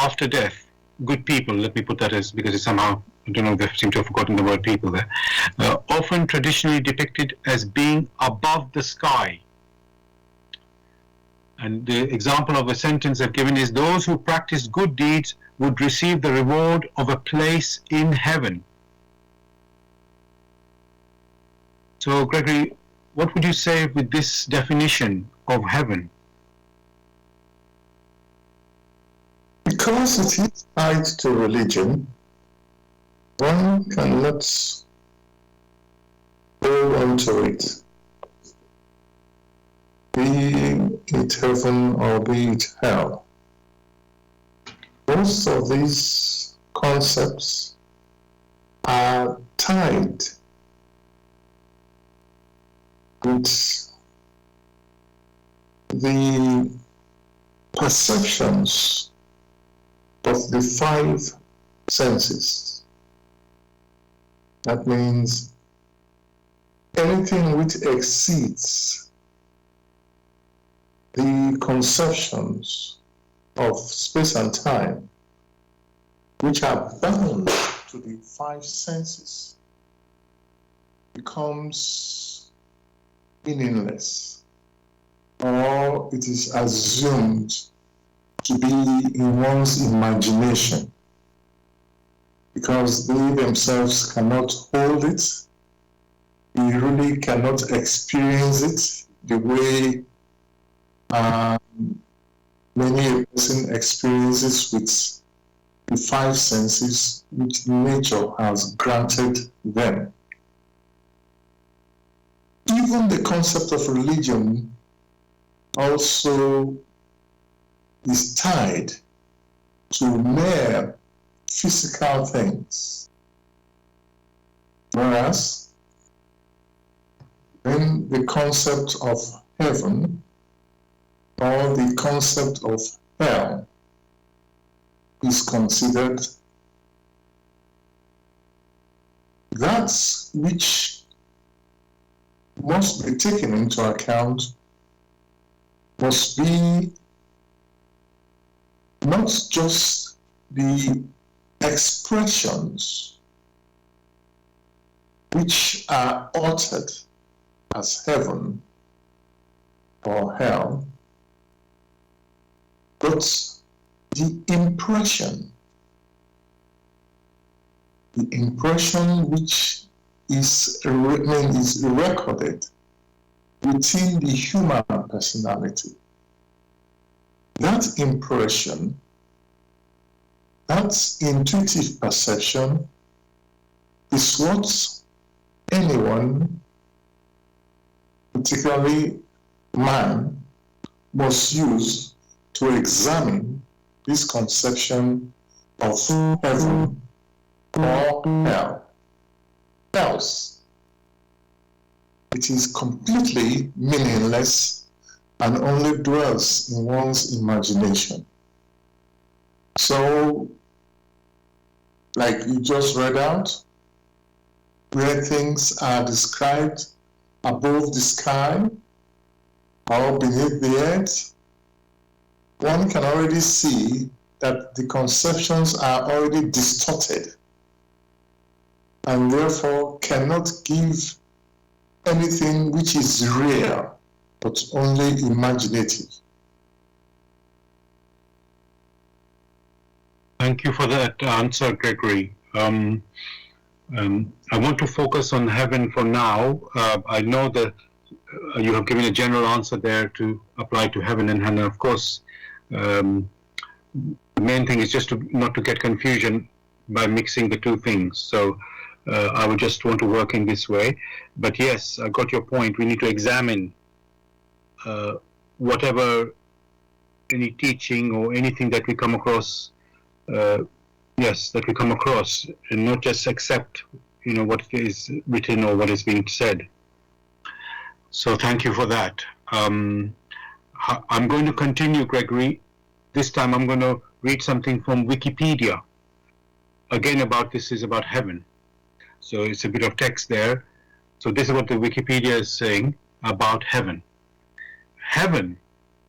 after death, good people, let me put that as, because it's somehow, I don't know, they seem to have forgotten the word people there, often traditionally depicted as being above the sky. And the example of a sentence I've given is, those who practiced good deeds would receive the reward of a place in heaven. So, Gregory, what would you say with this definition of heaven? Because it is tied to religion, one cannot hold on to it, be it heaven or be it hell. Most of these concepts are tied with the perceptions of the five senses. That means anything which exceeds the conceptions of space and time, which are bound to the five senses, becomes meaningless, or it is assumed to be in one's imagination, because they themselves cannot hold it. You really cannot experience it the way many a person experiences with the five senses which nature has granted them. Even the concept of religion also is tied to mere physical things. Whereas, when the concept of heaven or the concept of hell is considered, that which must be taken into account must be not just the expressions which are uttered as heaven or hell, but the impression which is recorded within the human personality. That impression, that intuitive perception, is what anyone, particularly man, must use to examine this conception of heaven or hell. Else, it is completely meaningless and only dwells in one's imagination. So, like you just read out, where things are described above the sky or beneath the earth, one can already see that the conceptions are already distorted and therefore cannot give anything which is real, but only imaginative. Thank you for that answer, Gregory. I want to focus on heaven for now. I know that you have given a general answer there to apply to heaven and hell. Of course, the main thing is just not to get confusion by mixing the two things. So I would just want to work in this way. But yes, I got your point. We need to examine whatever, any teaching or anything that we come across, that we come across, and not just accept, what is written or what is being said. So thank you for that. I'm going to continue, Gregory. This time I'm going to read something from Wikipedia. Again, this is about heaven. So it's a bit of text there. So this is what the Wikipedia is saying about heaven. Heaven,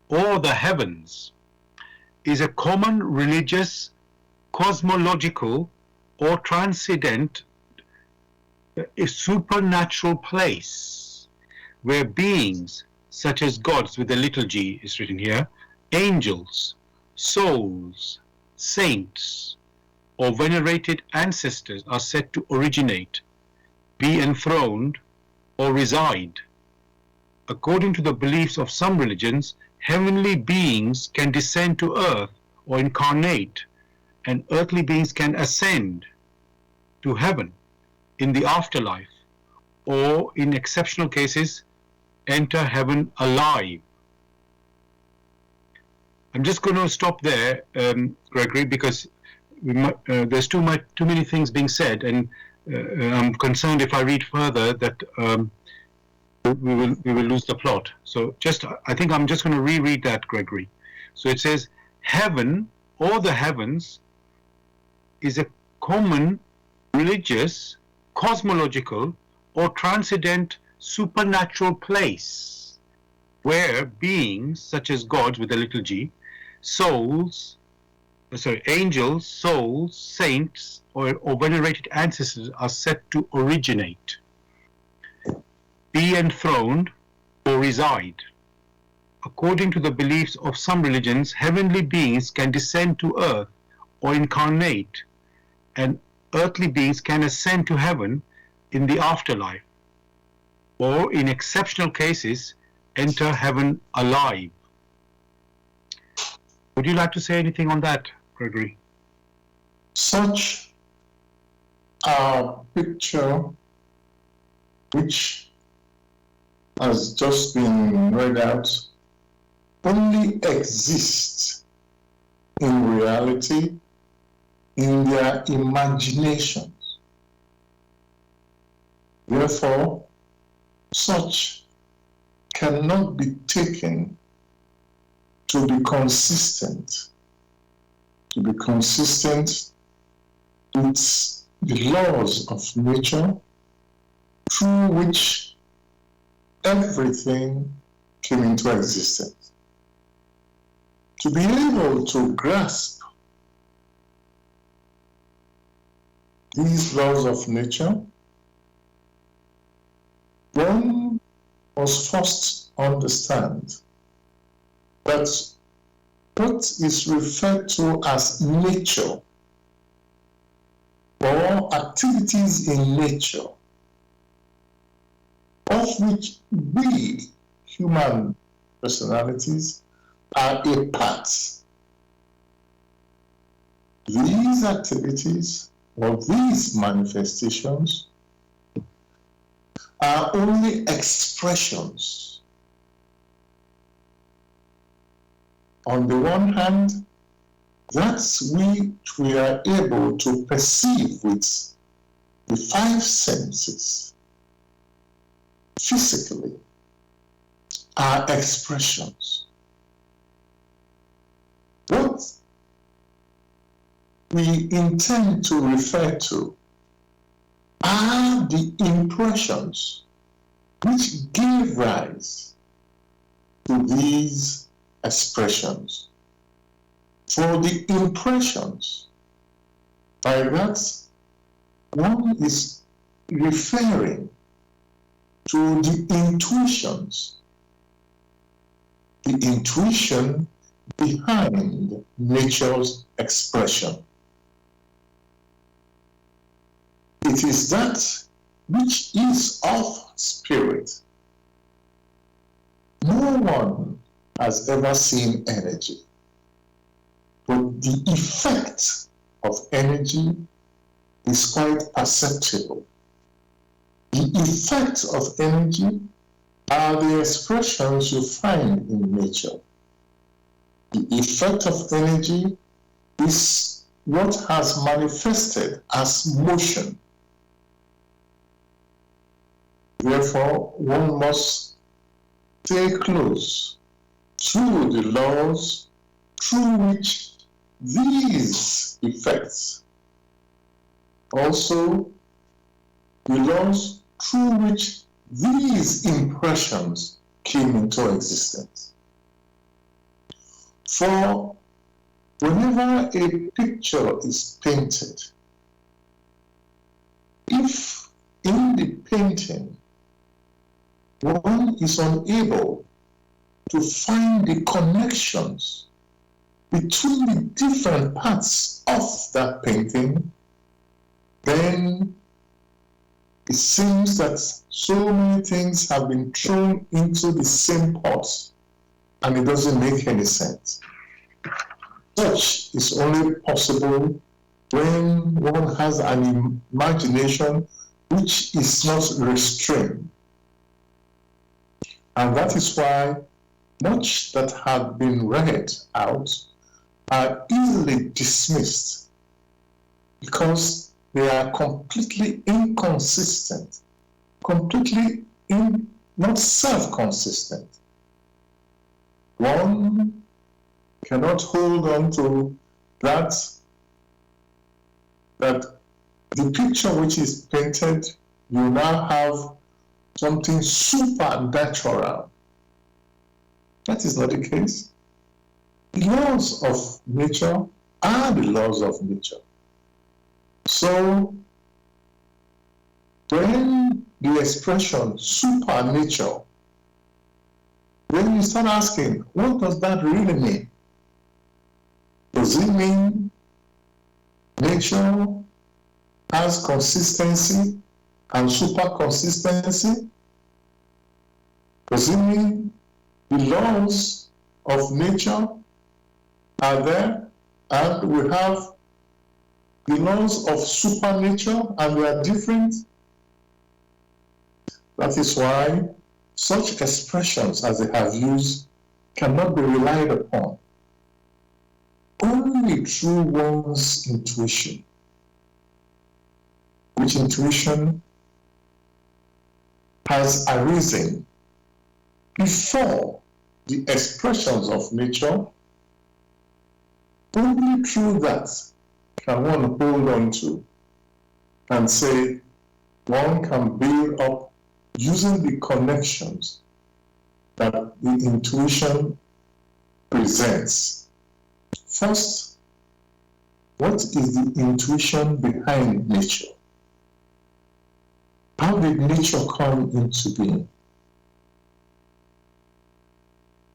or the heavens, is a common religious, cosmological, or transcendent, a supernatural place where beings such as gods with a little g is written here, angels, souls, saints, or venerated ancestors are said to originate, be enthroned, or reside. According to the beliefs of some religions, heavenly beings can descend to earth or incarnate, and earthly beings can ascend to heaven in the afterlife, or in exceptional cases, enter heaven alive. I'm just going to stop there, Gregory, because there's too many things being said, and I'm concerned if I read further that we will lose the plot. So I think I'm just going to reread that, Gregory. So it says, heaven or the heavens is a common religious, cosmological, or transcendent supernatural place where beings such as gods with a little g, angels, souls, saints, or venerated ancestors are said to originate, be enthroned, or reside. According to the beliefs of some religions, heavenly beings can descend to earth or incarnate, and earthly beings can ascend to heaven in the afterlife, or in exceptional cases, enter heaven alive. Would you like to say anything on that, Gregory? Such a picture which has just been read out only exists in reality in their imaginations. Therefore, such cannot be taken to be consistent with the laws of nature through which everything came into existence. To be able to grasp these laws of nature, one must first understand that what is referred to as nature or activities in nature, of which we, human personalities, are a part. These activities or these manifestations are only expressions. On the one hand, that we are able to perceive with the five senses physically are expressions. What we intend to refer to are the impressions which give rise to these expressions. For the impressions, by that, one is referring to the intuitions, the intuition behind nature's expression. It is that which is of spirit. No one has ever seen energy, but the effect of energy is quite perceptible. The effects of energy are the expressions you find in nature. The effect of energy is what has manifested as motion. Therefore, one must stay close to the laws through which these effects, also the laws through which these impressions came into existence. For whenever a picture is painted, if in the painting one is unable to find the connections between the different parts of that painting, then it seems that so many things have been thrown into the same pot and it doesn't make any sense. Such is only possible when one has an imagination which is not restrained. And that is why much that have been read out are easily dismissed because they are completely inconsistent, completely not self-consistent. One cannot hold on to that the picture which is painted, you now have something supernatural. That is not the case. The laws of nature are the laws of nature. So, when the expression supernature, when you start asking, what does that really mean? Does it mean nature has consistency and super consistency? Does it mean the laws of nature are there and we have the laws of supernature and they are different? That is why such expressions as they have used cannot be relied upon. Only through one's intuition, which intuition has arisen before the expressions of nature, only through that can one hold on to and say one can build up using the connections that the intuition presents. First, what is the intuition behind nature? How did nature come into being?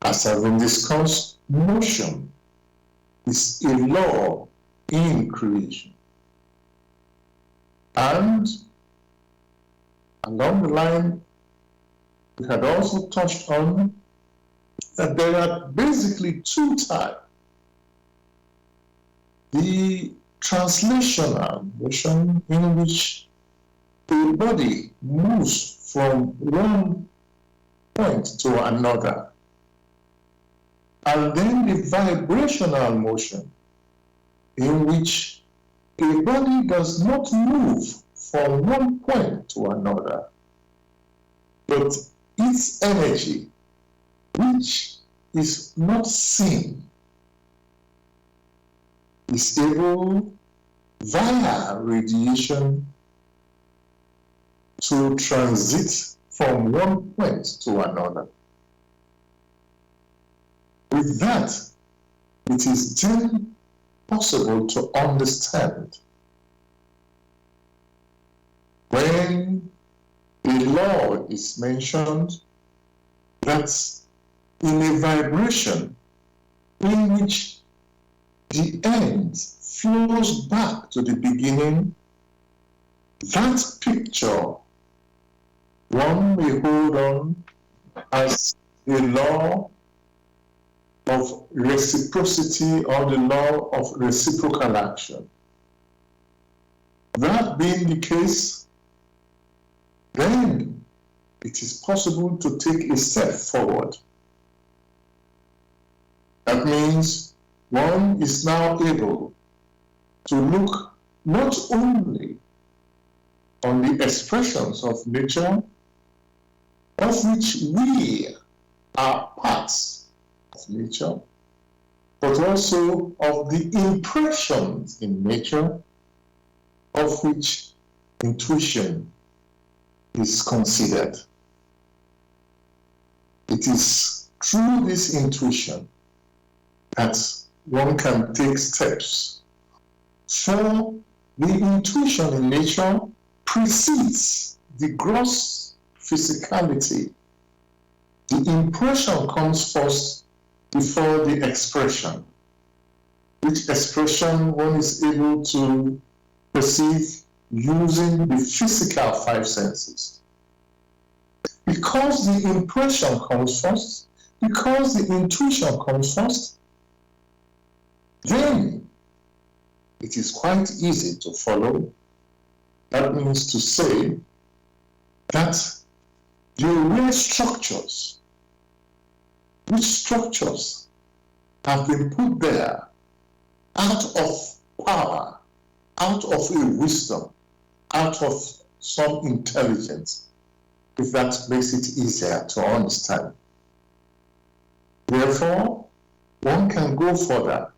As has been discussed, motion is a law in creation. And along the line, we had also touched on that there are basically two types. The translational motion, in which a body moves from one point to another, and then the vibrational motion, in which a body does not move from one point to another, but its energy, which is not seen, is able via radiation to transit from one point to another. With that, it is then possible to understand when a law is mentioned that in a vibration in which the end flows back to the beginning, that picture one may hold on as the law of reciprocity or the law of reciprocal action. That being the case, then it is possible to take a step forward. That means one is now able to look not only on the expressions of nature, of which we are parts of nature, but also of the impressions in nature, of which intuition is considered. It is through this intuition that one can take steps. For the intuition in nature precedes the gross physicality. The impression comes first before the expression, which expression one is able to perceive using the physical five senses. Because the impression comes first, because the intuition comes first, then it is quite easy to follow. That means to say that the real structures, which structures have been put there out of power, out of a wisdom, out of some intelligence, if that makes it easier to understand. Therefore, one can go further.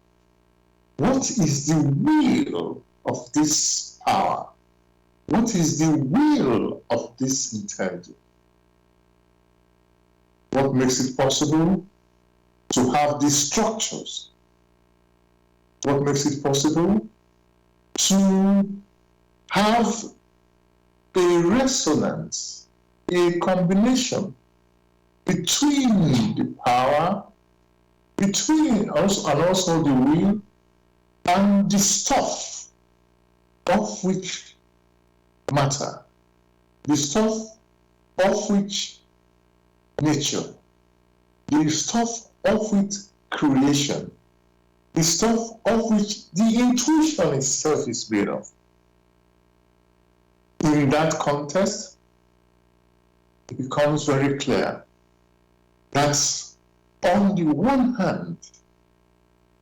What is the will of this power? What is the will of this intelligence? What makes it possible to have these structures? What makes it possible to have a resonance, a combination between the power, between us and also the will, and the stuff of which matter, the stuff of which nature, the stuff of which creation, the stuff of which the intuition itself is made of. In that context, it becomes very clear that on the one hand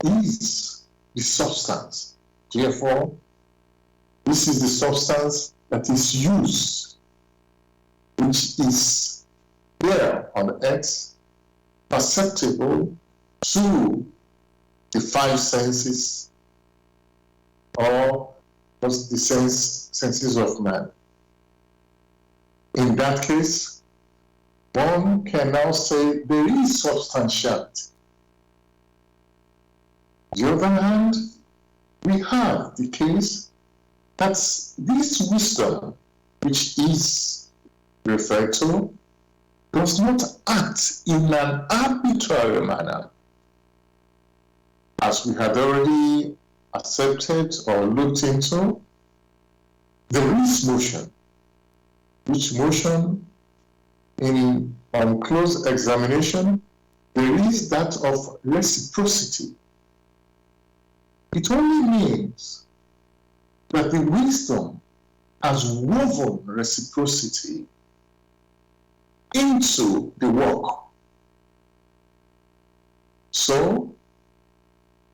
is the substance. Therefore, this is the substance that is used, which is there on earth, perceptible to the five senses, or just the senses of man. In that case, one can now say there is substantiality. On the other hand, we have the case that this wisdom, which is referred to, does not act in an arbitrary manner. As we had already accepted or looked into, there is motion, which motion on close examination, there is that of reciprocity. It only means that the wisdom has woven reciprocity into the work. So,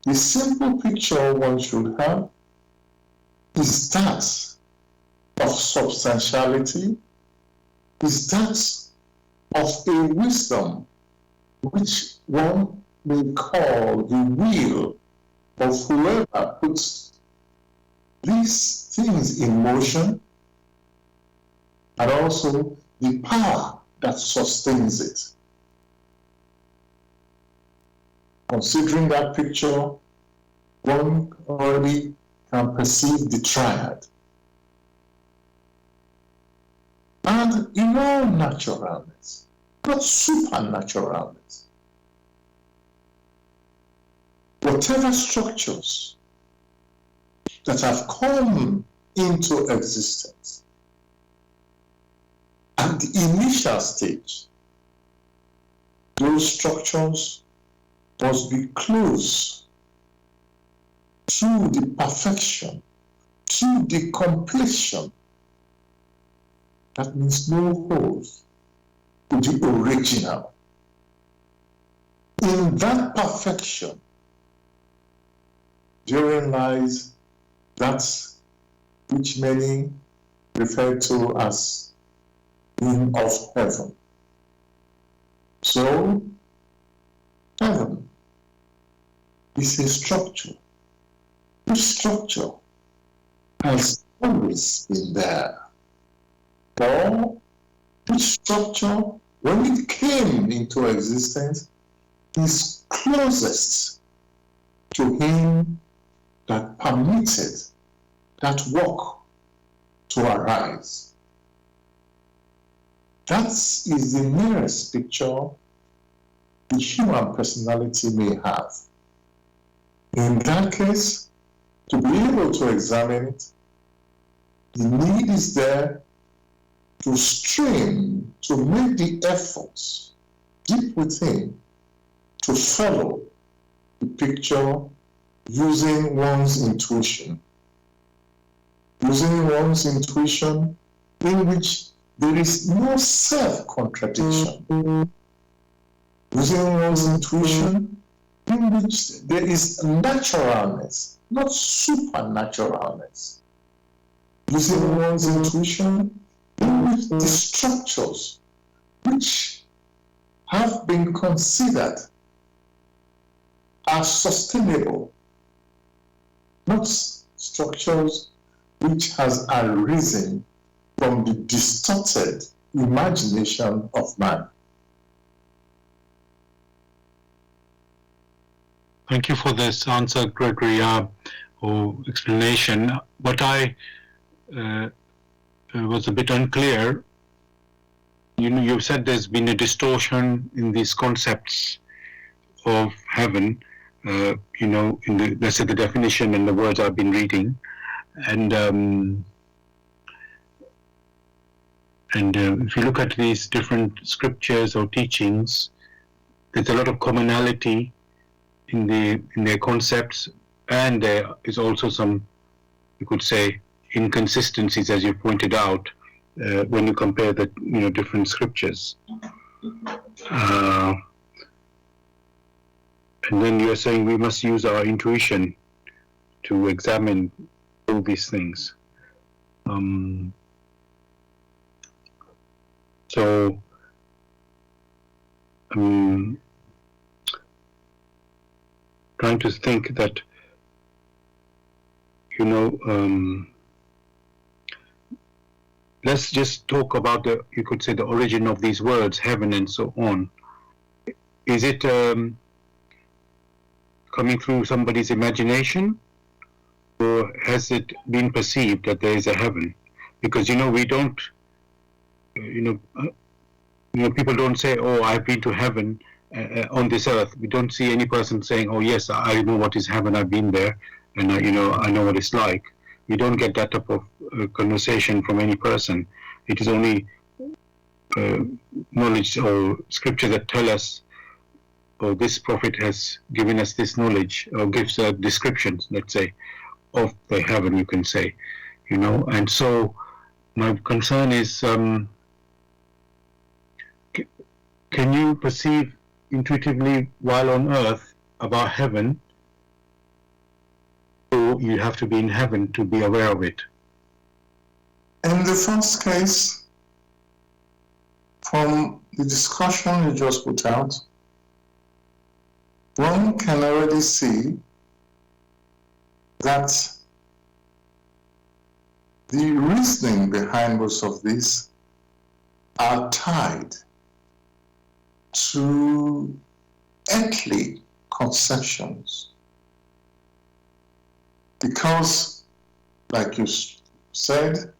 the simple picture one should have is that of substantiality, is that of a wisdom which one may call the will of whoever puts these things in motion, and also the power that sustains it. Considering that picture, one already can perceive the triad. And in all naturalness, not supernaturalness, whatever structures that have come into existence at the initial stage, those structures must be close to the perfection, to the completion. That means no holes to the original. In that perfection, therein lies that which many refer to as being of heaven. So, heaven is a structure. This structure has always been there. Or which structure, when it came into existence, is closest to him that permitted that work to arise. That is the nearest picture the human personality may have. In that case, to be able to examine it, the need is there to strain, to make the efforts deep within to follow the picture using one's intuition. Using one's intuition in which there is no self-contradiction. Using one's intuition in which there is naturalness, not supernaturalness. Using one's intuition in which the structures which have been considered are sustainable, not structures which has arisen from the distorted imagination of man. Thank you for this answer, Gregory, or explanation. What I was a bit unclear. You said there's been a distortion in these concepts of heaven. In the, let's say, the definition and the words I've been reading, and if you look at these different scriptures or teachings, there's a lot of commonality in their concepts, and there is also some, you could say, inconsistencies, as you pointed out, when you compare the different scriptures. And then you are saying we must use our intuition to examine all these things. So I'm trying to think that, let's just talk about you could say, the origin of these words, heaven and so on. Is it coming through somebody's imagination, or has it been perceived that there is a heaven? Because we don't, people don't say, "Oh, I've been to heaven on this earth." We don't see any person saying, "Oh, yes, I know what is heaven. I've been there, and I know what it's like." We don't get that type of conversation from any person. It is only knowledge or scripture that tell us, "Oh, this prophet has given us this knowledge," or gives descriptions, let's say, of the heaven, you can say, And so my concern is, can you perceive intuitively while on earth about heaven, or you have to be in heaven to be aware of it? In the first case, from the discussion you just put out, one can already see that the reasoning behind most of these are tied to earthly conceptions. Because, like you said,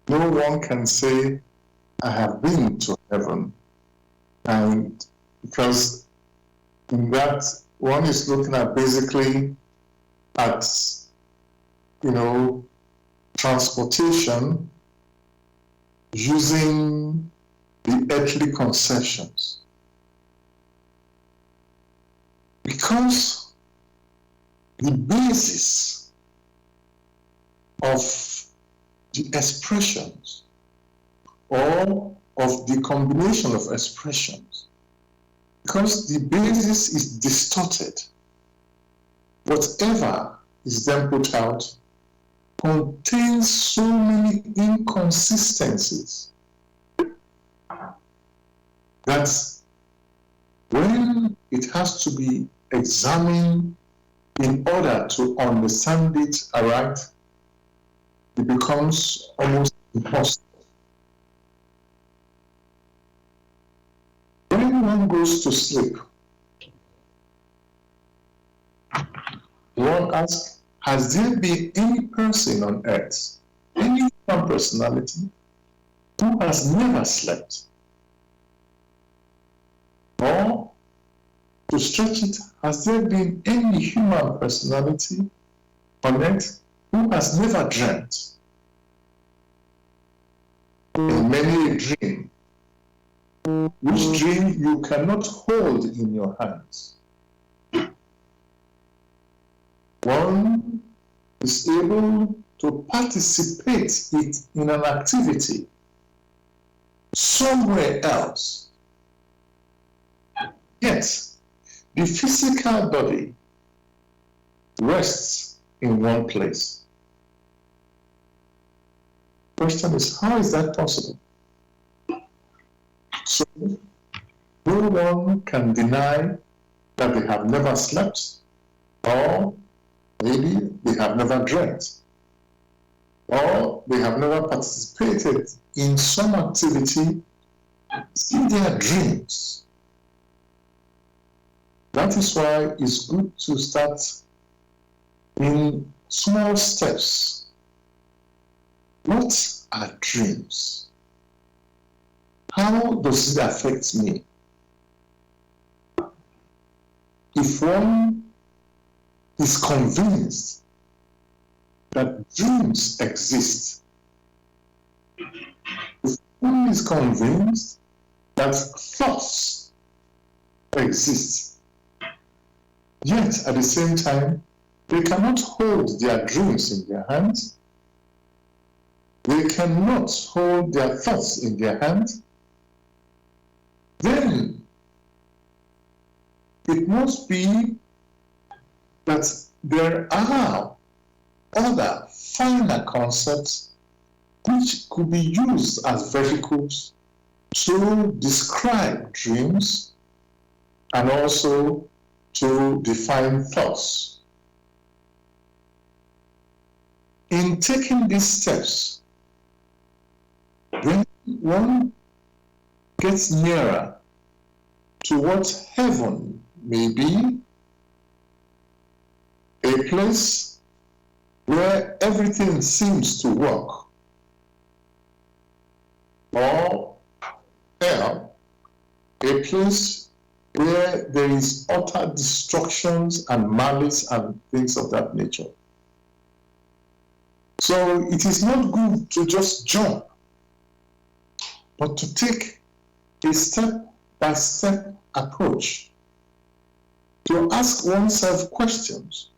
no one can say, "I have been to heaven." And because in that, one is looking at basically at, transportation using the earthly conceptions. Because the basis of the expressions or of the combination of expressions, because the basis is distorted, whatever is then put out contains so many inconsistencies that when it has to be examined in order to understand it aright, it becomes almost impossible. When one goes to sleep, One asks, has there been any person on earth, any human personality, who has never slept? Or, to stretch it, has there been any human personality on earth who has never dreamt? In many a dream, which dream you cannot hold in your hands. One is able to participate in an activity somewhere else. Yet, the physical body rests in one place. Question is, how is that possible? So, no one can deny that they have never slept, or maybe they have never dreamt, or they have never participated in some activity in their dreams. That is why it's good to start in small steps. What are dreams? How does it affect me? If one is convinced that dreams exist, if one is convinced that thoughts exist, yet at the same time, they cannot hold their dreams in their hands, they cannot hold their thoughts in their hands, then it must be that there are other finer concepts which could be used as vehicles to describe dreams and also to define thoughts. In taking these steps, when one gets nearer to what heaven may be, a place where everything seems to work, or hell, a place where there is utter destructions and malice and things of that nature. So it is not good to just jump, but to take a step-by-step approach, to ask oneself questions.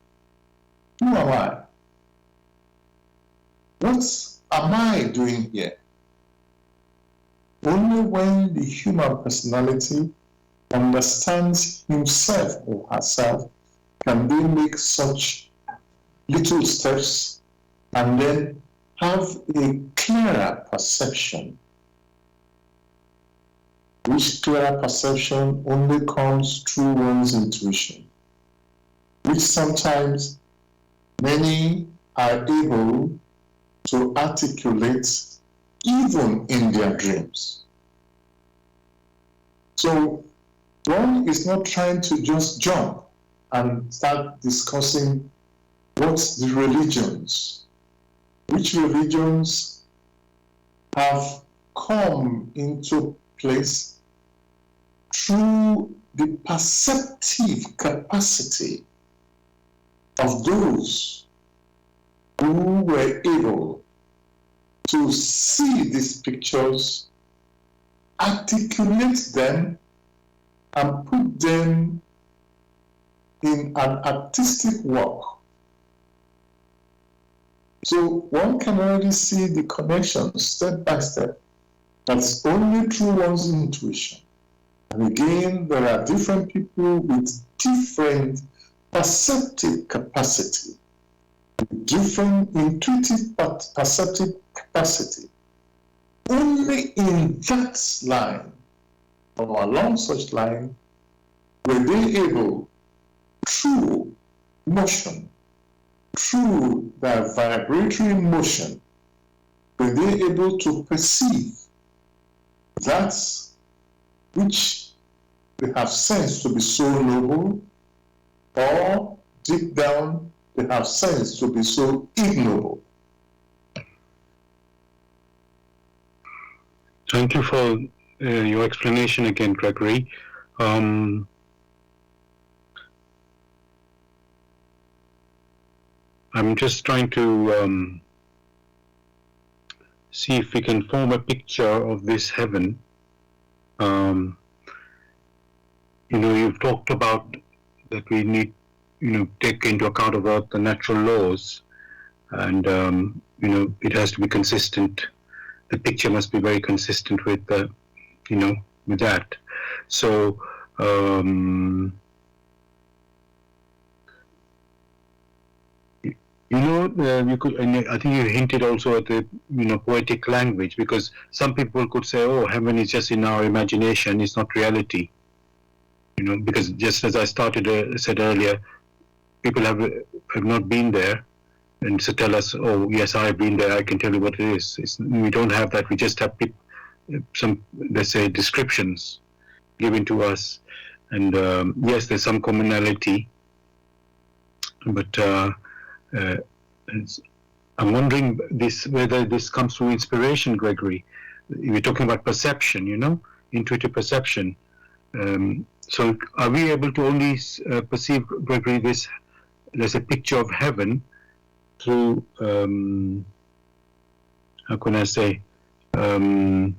Who am I? What am I doing here? Only when the human personality understands himself or herself can they make such little steps and then have a clearer perception, which clearer perception only comes through one's intuition, which sometimes many are able to articulate even in their dreams. So one is not trying to just jump and start discussing what's the religions, which religions have come into place through the perceptive capacity of those who were able to see these pictures, articulate them, and put them in an artistic work. So one can already see the connection step by step. That's only through one's intuition. And again, there are different people with different perceptive capacity, different intuitive perceptive capacity. Only in that line, or along such line, were they able, through motion, through their vibratory motion, were they able to perceive that which they have sensed to be so noble or deep down they have sense to be so ignoble. Thank you for your explanation again, Gregory. I'm just trying to see if we can form a picture of this heaven. You've talked about that we need, take into account about the natural laws, and it has to be consistent. The picture must be very consistent with the, with that. So you could, and I think you hinted also at the, poetic language, because some people could say, oh, heaven is just in our imagination, it's not reality. Because just as I said earlier, people have not been there, and so tell us, oh yes, I've been there, I can tell you what it is. We don't have that. We just have some, let's say, descriptions given to us, and yes, there's some commonality, but I'm wondering whether this comes through inspiration, Gregory. We're talking about perception, intuitive perception. So are we able to only perceive, Gregory, this, there's a picture of heaven through, how can I say, through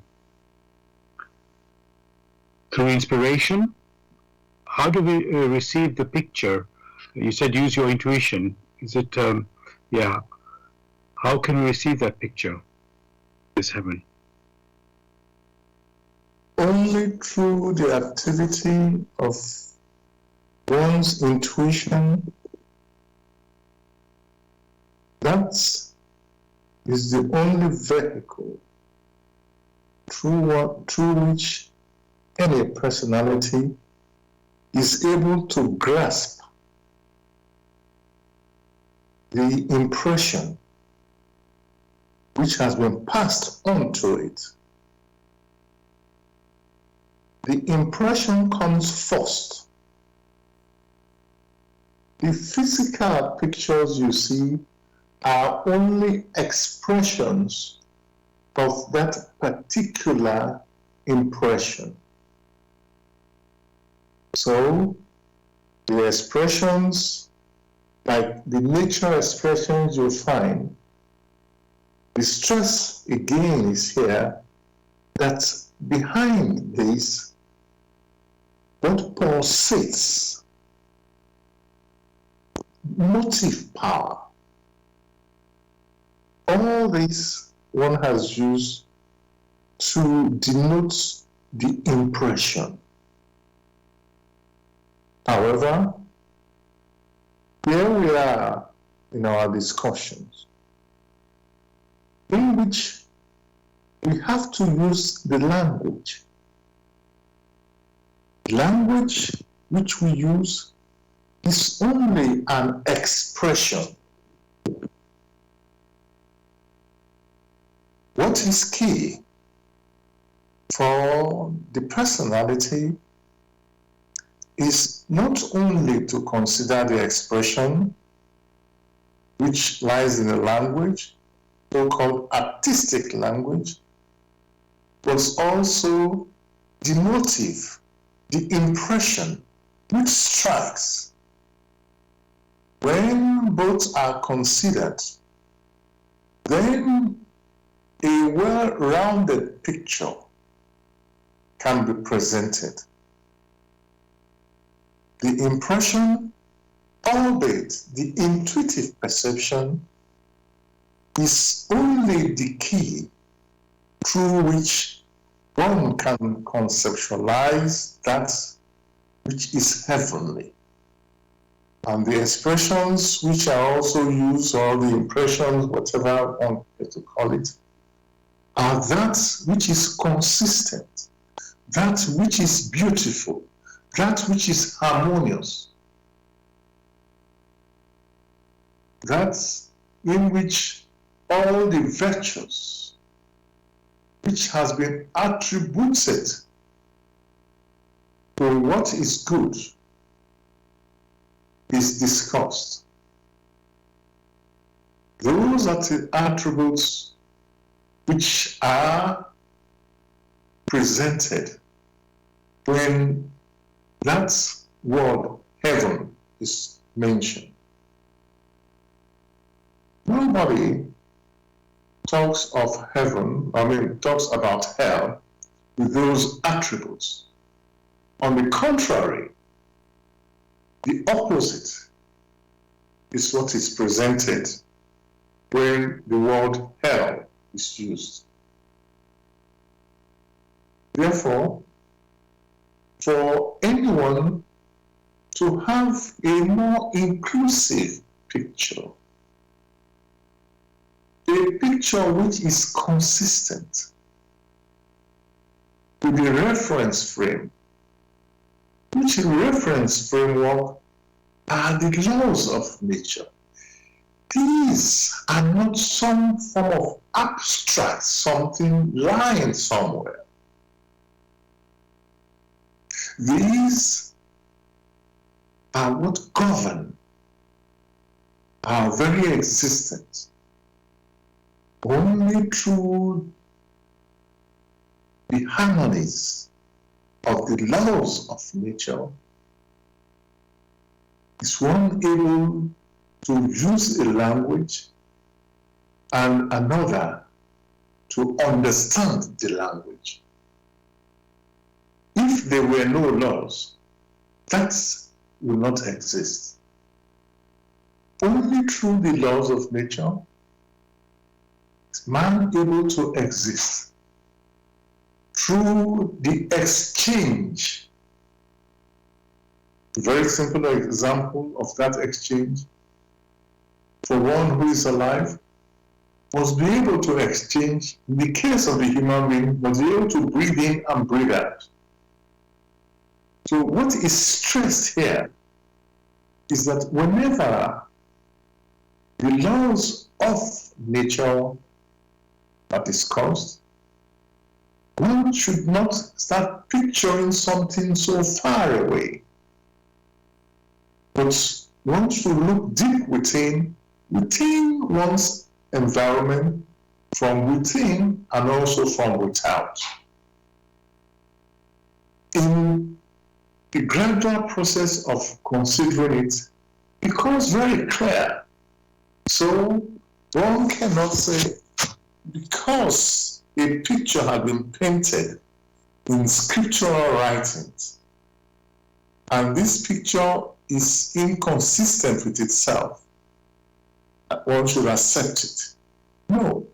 inspiration? How do we receive the picture? You said use your intuition. Is it, how can we receive that picture, this heaven? Only through the activity of one's intuition. That is the only vehicle through which any personality is able to grasp the impression which has been passed on to it. The impression comes first. The physical pictures you see are only expressions of that particular impression. So the expressions, like the nature expressions you find, the stress again is here that behind this, what pulsates, motive power. All this one has used to denote the impression. However, here we are in our discussions, in which we have to use the language. Language which we use is only an expression. What is key for the personality is not only to consider the expression which lies in the language, so-called artistic language, but also the motive, the impression which strikes. When both are considered, then a well-rounded picture can be presented. The impression, albeit the intuitive perception, is only the key through which one can conceptualize that which is heavenly. And the expressions which are also used, or the impressions, whatever one wants to call it, are that which is consistent, that which is beautiful, that which is harmonious, that in which all the virtues which has been attributed to what is good is discussed, those are the attributes which are presented when that word heaven is mentioned. Nobody talks of heaven, talks about hell with those attributes. On the contrary, the opposite is what is presented when the word hell is used. Therefore, for anyone to have a more inclusive picture, a picture which is consistent with the reference frame, which reference framework are the laws of nature. These are not some form of abstract something lying somewhere. These are what govern our very existence. Only through the harmonies of the laws of nature is one able to use a language and another to understand the language. If there were no laws, that would not exist. Only through the laws of nature is man able to exist. Through the exchange. A very simple example of that exchange, for one who is alive, must be able to exchange, in the case of the human being, must be able to breathe in and breathe out. So what is stressed here is that whenever the laws of nature are discussed, one should not start picturing something so far away, but one should look deep within one's environment, from within and also from without. In the gradual process of considering it, it becomes very clear. So one cannot say, because a picture has been painted in scriptural writings, and this picture is inconsistent with itself, one should accept it. No.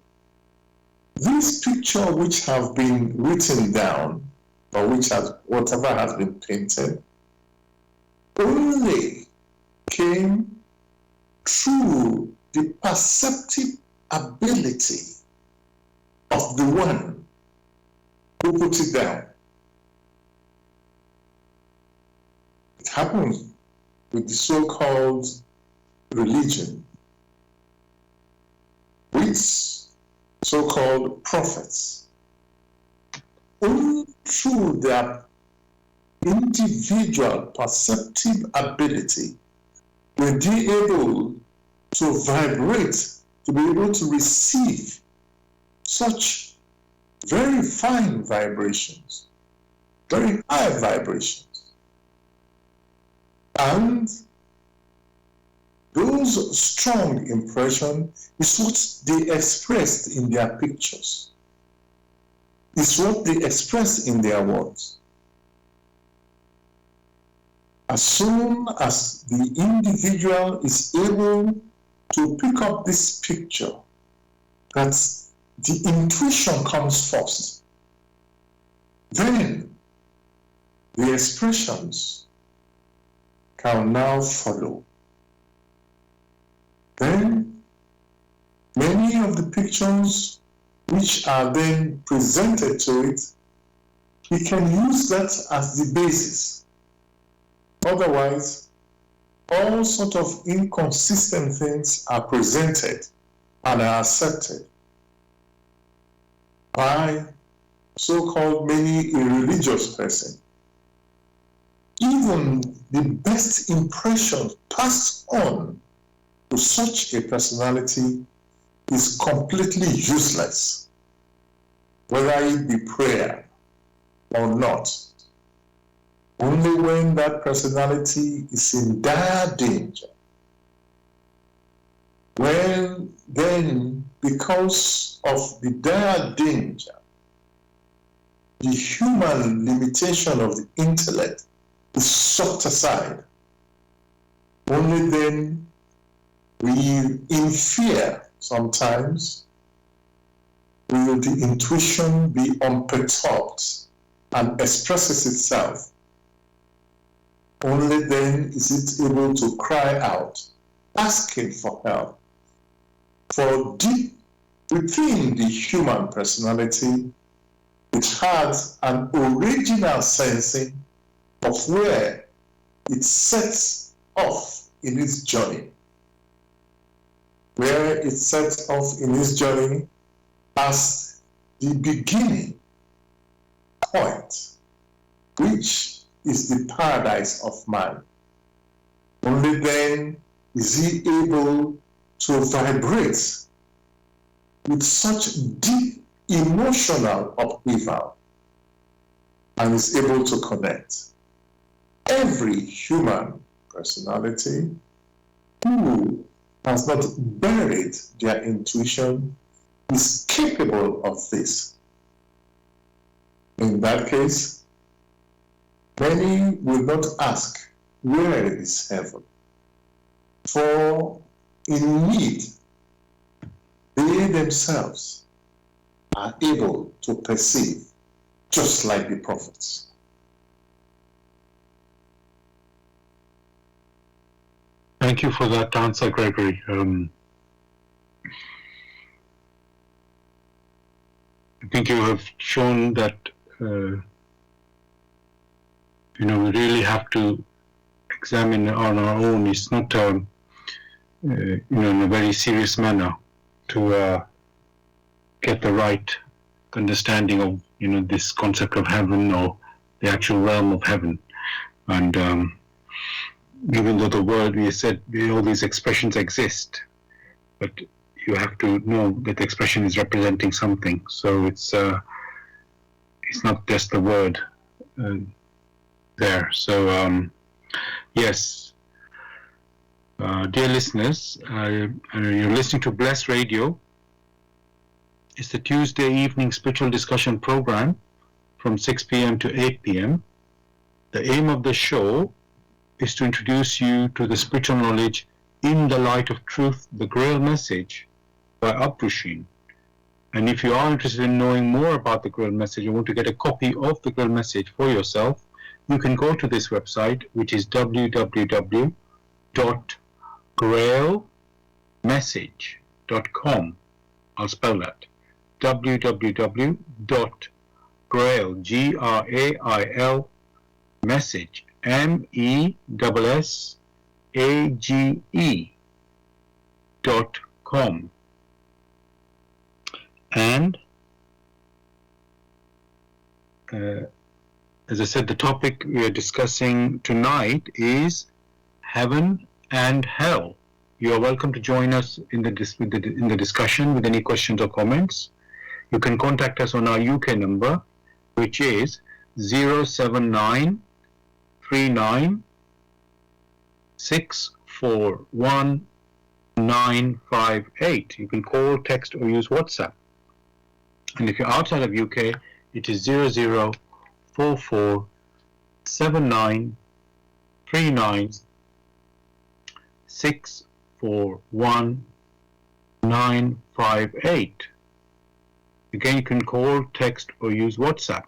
This picture which have been written down, or which has whatever has been painted, only came through the perceptive ability of the one who put it down. It happens with the so-called religion, with so-called prophets. Only through their individual perceptive ability were they able to vibrate, to be able to receive such very fine vibrations, very high vibrations. And those strong impressions is what they expressed in their pictures. It's what they express in their words. As soon as the individual is able to pick up this picture, that the intuition comes first, then the expressions can now follow. Then many of the pictures which are then presented to it, we can use that as the basis. Otherwise, all sorts of inconsistent things are presented and are accepted by so-called many a religious person. even the best impression passed on to such a personality is completely useless, whether it be prayer or not. Only when that personality is in dire danger, when then, because of the dire danger, the human limitation of the intellect is set aside, only then in fear sometimes will the intuition be unperturbed and expresses itself. Only then is it able to cry out, asking for help. For deep within the human personality, it has an original sensing of where it sets off in its journey. Where it sets off in its journey as the beginning point, which is the paradise of man. Only then is he able to vibrate with such deep emotional upheaval and is able to connect. Every human personality who has not buried their intuition is capable of this. In that case, many will not ask, where is heaven? For in need, they themselves are able to perceive, just like the prophets. Thank you for that answer, Gregory. I think you have shown that we really have to examine on our own. It's not in a very serious manner to get the right understanding of this concept of heaven or the actual realm of heaven. And even though the word, we said all these expressions exist, but you have to know that the expression is representing something. So it's not just the word there. So yes, dear listeners, you're listening to Bless Radio. It's the Tuesday evening spiritual discussion program from 6 p.m. to 8 p.m. The aim of the show is to introduce you to the spiritual knowledge in the light of truth, the Grail Message by Uprishin. And if you are interested in knowing more about the Grail Message and want to get a copy of the Grail Message for yourself, you can go to this website, which is www.grailmessage.com. I'll spell that. www.grail, Grail, message, MESSAGE.com. And as I said, the topic we are discussing tonight is heaven and hell. You are welcome to join us in the discussion with any questions or comments. You can contact us on our UK number, which is 079 39 641 958. You can call, text, or use WhatsApp. And if you're outside of UK, it is 0044 79 39 641 958. Again, you can call, text, or use WhatsApp.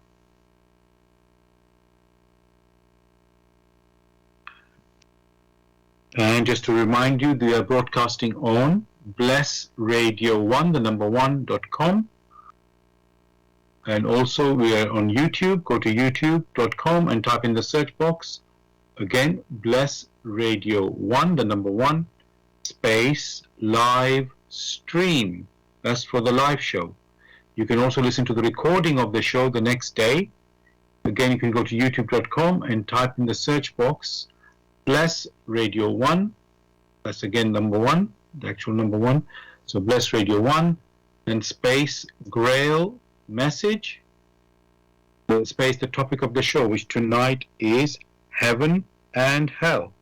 And just to remind you, they are broadcasting on Bless Radio 1, the number 1.com. And also we are on YouTube. Go to youtube.com and type in the search box. Again, Bless Radio 1, the number 1, space, live stream. That's for the live show. You can also listen to the recording of the show the next day. Again, you can go to youtube.com and type in the search box Bless Radio 1. That's again number 1, the actual number 1. So Bless Radio 1, then space Grail Message, space the topic of the show, which tonight is Heaven and Hell.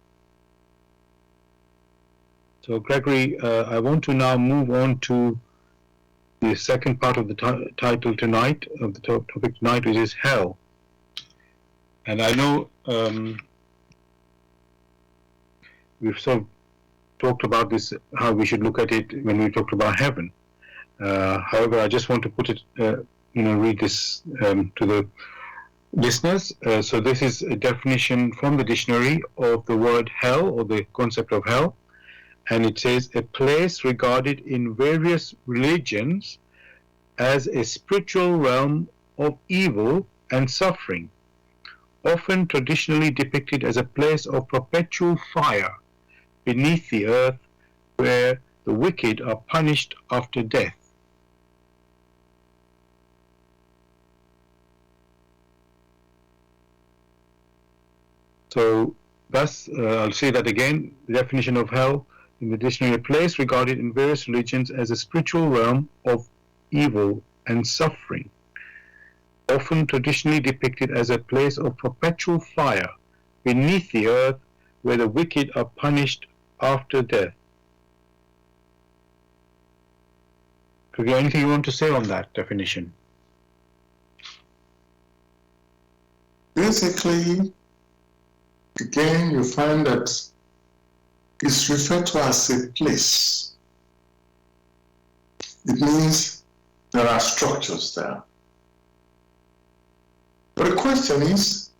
So Gregory, I want to now move on to the second part of the title tonight, of the topic tonight, which is Hell. And I know we've sort of talked about this, how we should look at it when we talked about heaven. However, I just want to put it, read this to the listeners. So this is a definition from the dictionary of the word hell, or the concept of hell. And it says, a place regarded in various religions as a spiritual realm of evil and suffering, often traditionally depicted as a place of perpetual fire beneath the earth, where the wicked are punished after death. So thus, I'll say that again, the definition of hell in the dictionary: a place regarded in various religions as a spiritual realm of evil and suffering, often traditionally depicted as a place of perpetual fire beneath the earth, where the wicked are punished after death. Could you anything you want to say on that definition? Basically, again, you find that it's referred to as a place. It means there are structures there. But the question is,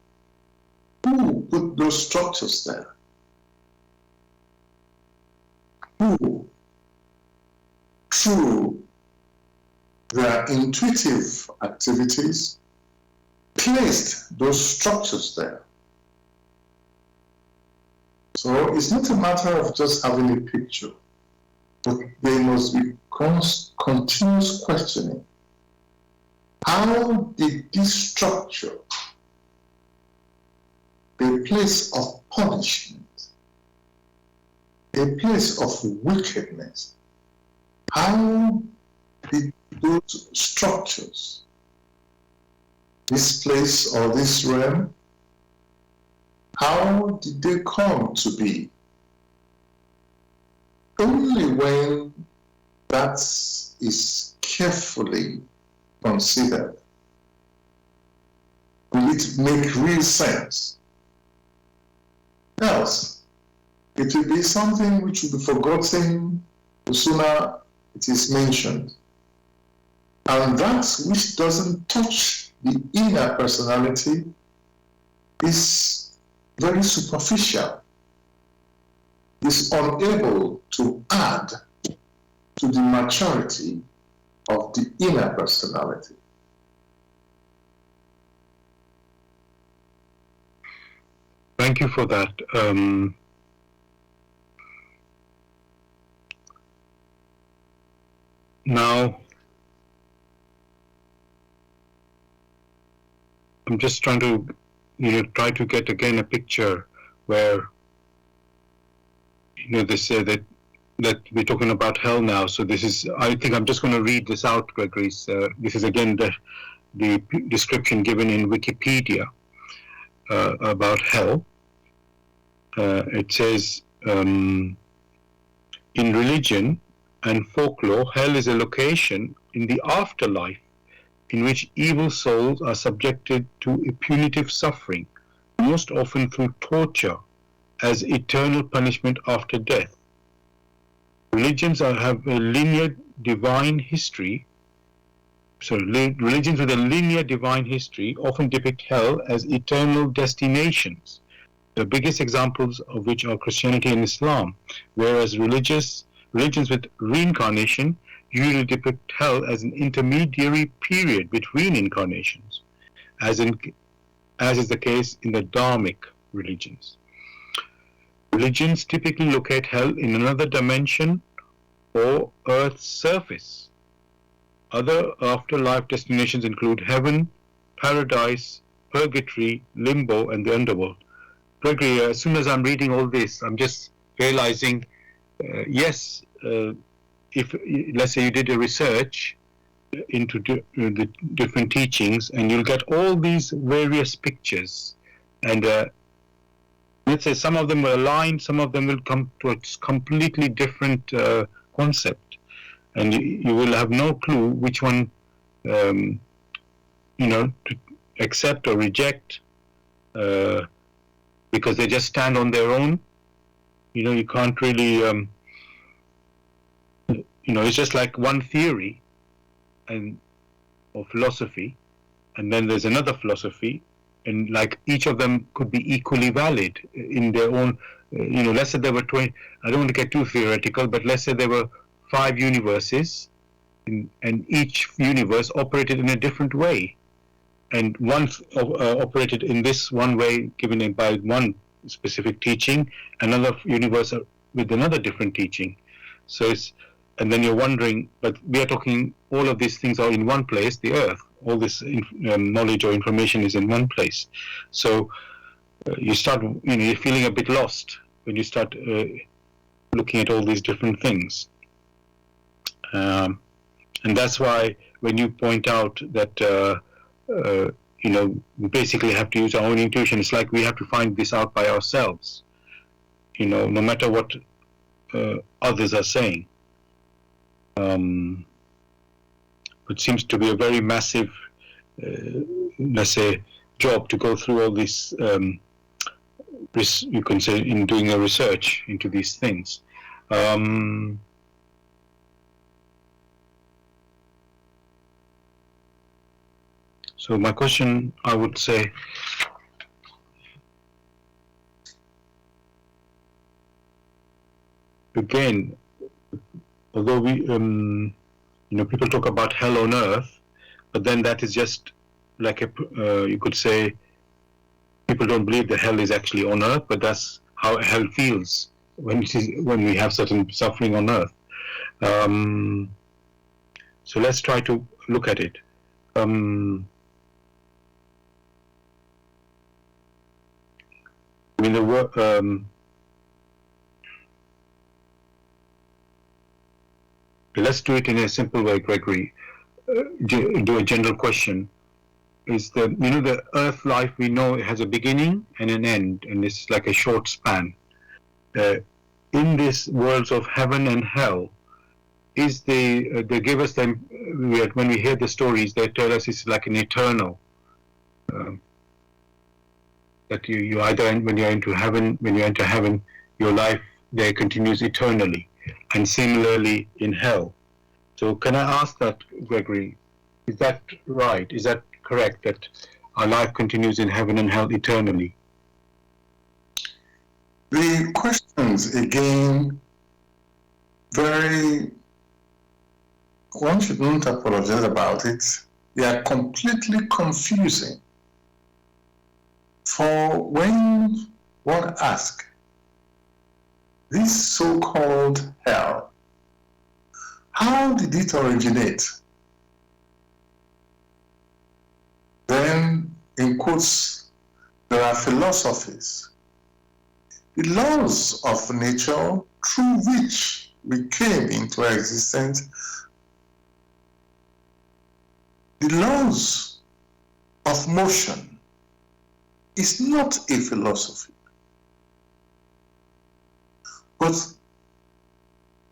who put those structures there? Who, through their intuitive activities, placed those structures there? So it's not a matter of just having a picture, but there must be continuous questioning. How did this structure, a place of punishment, a place of wickedness, how did those structures, this place or this realm, how did they come to be? Only when that is carefully considered will it make real sense. Else, it will be something which will be forgotten the sooner it is mentioned. And that which doesn't touch the inner personality is very superficial, is unable to add to the maturity of the inner personality. Thank you for that. Now, I'm just trying to, try to get again a picture where, they say that we're talking about hell now. So this is, I think I'm just going to read this out, Gregory. This is again the description given in Wikipedia about hell. It says, in religion and folklore, hell is a location in the afterlife in which evil souls are subjected to punitive suffering, most often through torture, as eternal punishment after death. Religions have a linear divine history. Religions with a linear divine history often depict hell as eternal destinations, the biggest examples of which are Christianity and Islam, whereas religions with reincarnation usually depict hell as an intermediary period between incarnations, as is the case in the Dharmic religions. Religions typically locate hell in another dimension or Earth's surface. Other afterlife destinations include heaven, paradise, purgatory, limbo, and the underworld. Gregory, as soon as I'm reading all this, I'm just realizing, yes, if let's say you did a research into the different teachings, and you'll get all these various pictures, and let's say some of them will align, some of them will come to a completely different concept, and you will have no clue which one, to accept or reject, because they just stand on their own. You can't really, it's just like one theory or philosophy, and then there's another philosophy, and like each of them could be equally valid in their own. Let's say there were 20. I don't want to get too theoretical, but let's say there were 5 universes, and each universe operated in a different way, and one operated in this one way given by one specific teaching, another universe with another different teaching. So and then you're wondering, but we are talking, all of these things are in one place, the earth, all this knowledge or information is in one place. So you start, you're feeling a bit lost when you start looking at all these different things. And that's why when you point out that, we basically have to use our own intuition, it's like we have to find this out by ourselves, no matter what others are saying. It seems to be a very massive, let's say, job to go through all this, you can say, in doing a research into these things. So my question, I would say, again, although we, people talk about hell on earth, but then that is just like you could say, people don't believe that hell is actually on earth, but that's how hell feels when we have certain suffering on earth. So let's try to look at it. Let's do it in a simple way, Gregory. Do a general question. Is the earth life, we know it has a beginning and an end, and it's like a short span. In this worlds of heaven and hell, they give us them, when we hear the stories, they tell us it's like an eternal, that you either, when you enter heaven, your life there continues eternally, and similarly in hell. So can I ask that, Gregory, is that right? Is that correct, that our life continues in heaven and hell eternally? The questions, again, one shouldn't apologize about it. They are completely confusing. For when one asks, this so-called hell, how did it originate? Then, in quotes, there are philosophies, the laws of nature through which we came into existence, the laws of motion is not a philosophy, but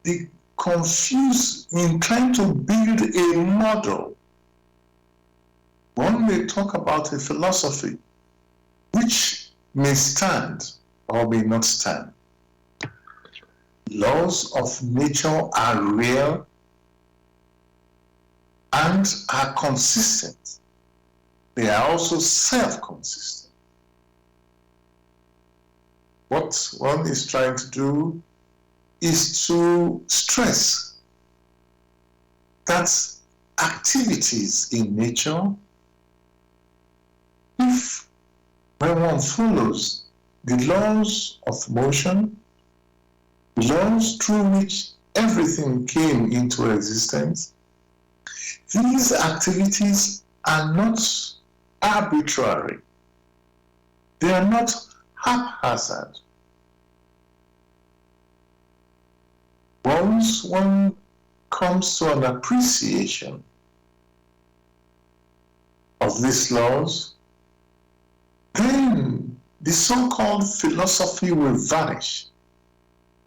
the confused in trying to build a model. One may talk about a philosophy which may stand or may not stand. Laws of nature are real and are consistent. They are also self-consistent. What one is trying to do is to stress that activities in nature, if when one follows the laws of motion, laws through which everything came into existence, these activities are not arbitrary. They are not haphazard. Once one comes to an appreciation of these laws, then the so-called philosophy will vanish,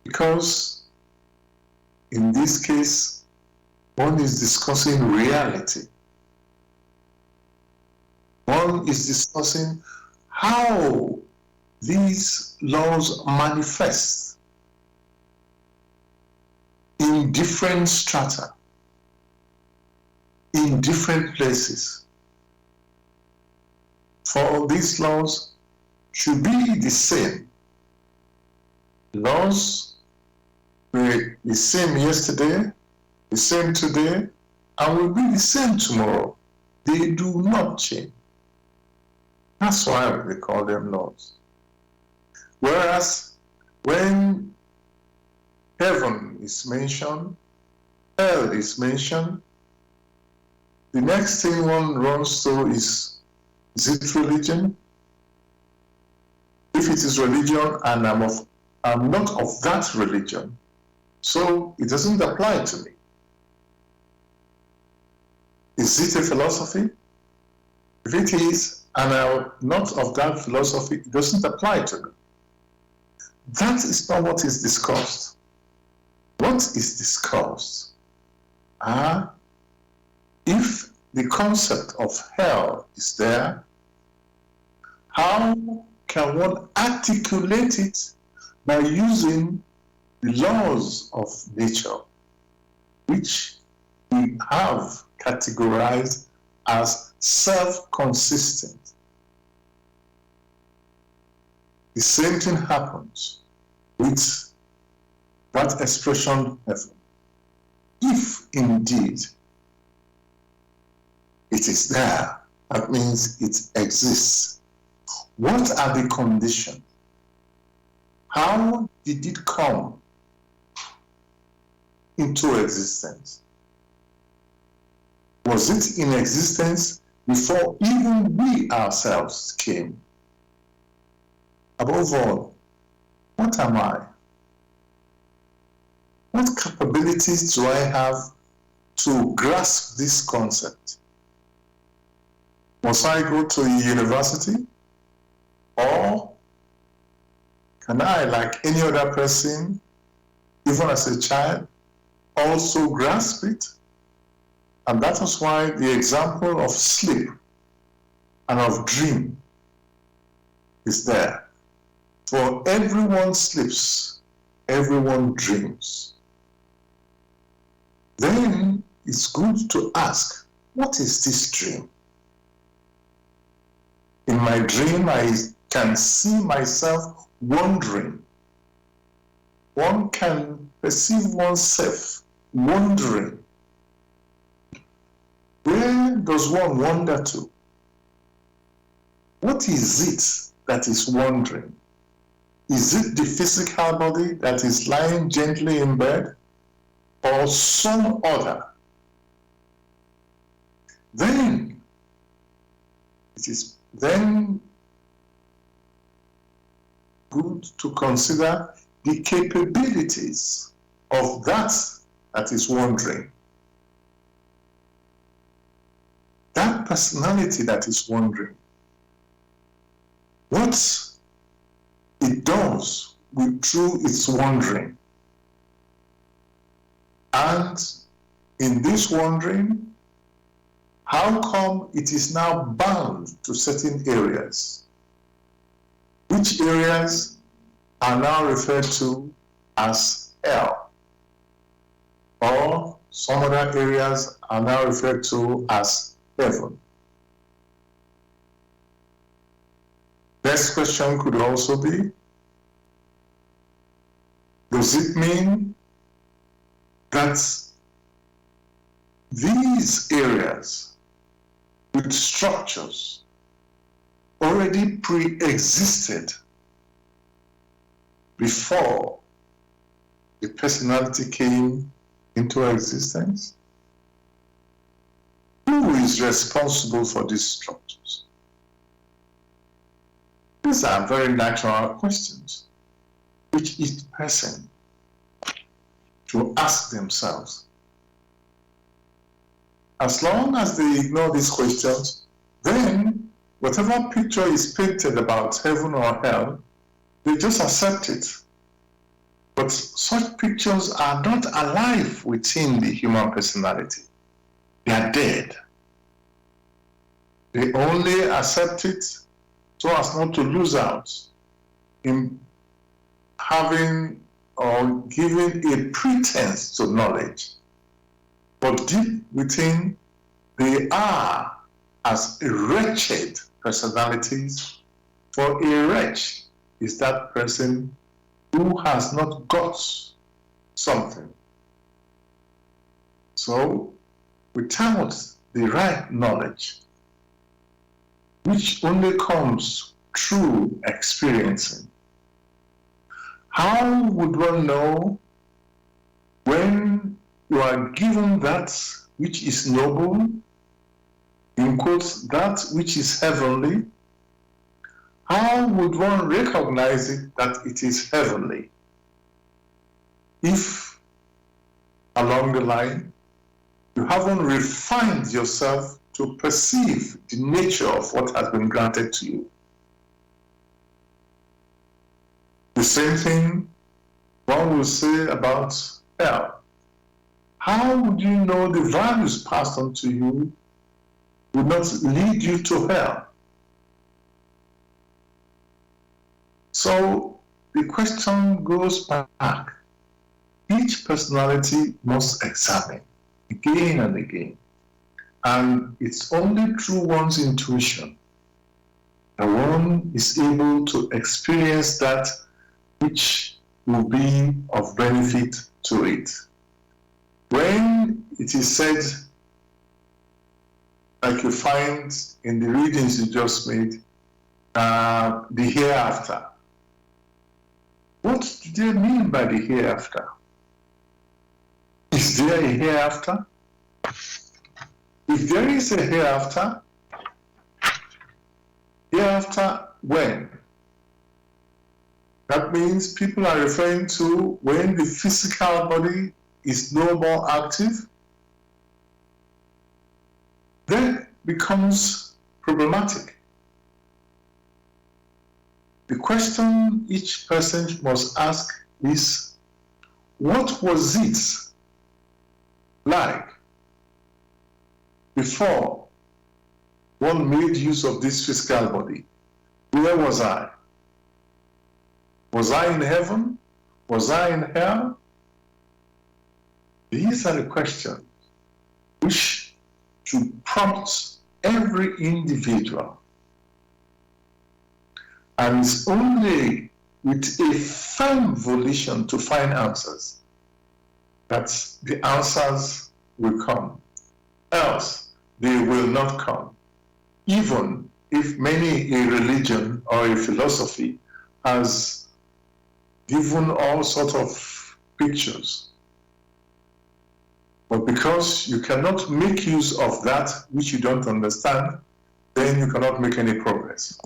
because in this case, one is discussing reality. One is discussing how these laws manifest in different strata, in different places. For these laws should be the same. Laws were the same yesterday, the same today, and will be the same tomorrow. They do not change. That's why we call them laws. Whereas when heaven is mentioned, hell is mentioned, the next thing one runs to is it religion? If it is religion and I'm not of that religion, so it doesn't apply to me. Is it a philosophy? If it is, and I'm not of that philosophy, it doesn't apply to me. That is not what is discussed. What is discussed are if the concept of hell is there, how can one articulate it by using the laws of nature, which we have categorized as self-consistent. The same thing happens with that expression heaven. If indeed it is there, that means it exists. What are the conditions? How did it come into existence? Was it in existence before even we ourselves came? Above all, what am I? What capabilities do I have to grasp this concept? Must I go to a university? Or can I, like any other person, even as a child, also grasp it? And that is why the example of sleep and of dream is there. For everyone sleeps, everyone dreams. Then it's good to ask, what is this dream? In my dream, I can see myself wandering. One can perceive oneself wandering. Where does one wander to? What is it that is wandering? Is it the physical body that is lying gently in bed, or some other? Then it is then good to consider the capabilities of that is wandering. That personality that is wandering, what it does through its wandering. And in this wandering, how come it is now bound to certain areas? Which areas are now referred to as hell? Or some other areas are now referred to as heaven. Next question could also be, does it mean that these areas with structures already pre-existed before the personality came into existence? Who is responsible for these structures? These are very natural questions which each person to ask themselves. As long as they ignore these questions, then whatever picture is painted about heaven or hell, they just accept it. But such pictures are not alive within the human personality. They are dead. They only accept it so as not to lose out in having or giving a pretense to knowledge. But deep within, they are as wretched personalities, for a wretch is that person who has not got something. So, without the right knowledge, which only comes through experiencing, how would one know when you are given that which is noble, in quotes, that which is heavenly? How would one recognize it that it is heavenly? If along the line you haven't refined yourself to perceive the nature of what has been granted to you. The same thing one will say about hell. How would you know the values passed on to you would not lead you to hell? So the question goes back. Each personality must examine again and again. And it's only through one's intuition that one is able to experience that which will be of benefit to it. When it is said, like you find in the readings you just made, the hereafter. What do they mean by the hereafter? Is there a hereafter? If there is a hereafter, hereafter when? That means people are referring to when the physical body is no more active. Then becomes problematic. The question each person must ask is, what was it like before one made use of this physical body? Where was I? Was I in heaven? Was I in hell? These are the questions which should prompt every individual. And it's only with a firm volition to find answers that the answers will come. Else, they will not come. Even if many a religion or a philosophy has given all sorts of pictures. But because you cannot make use of that which you don't understand, then you cannot make any progress.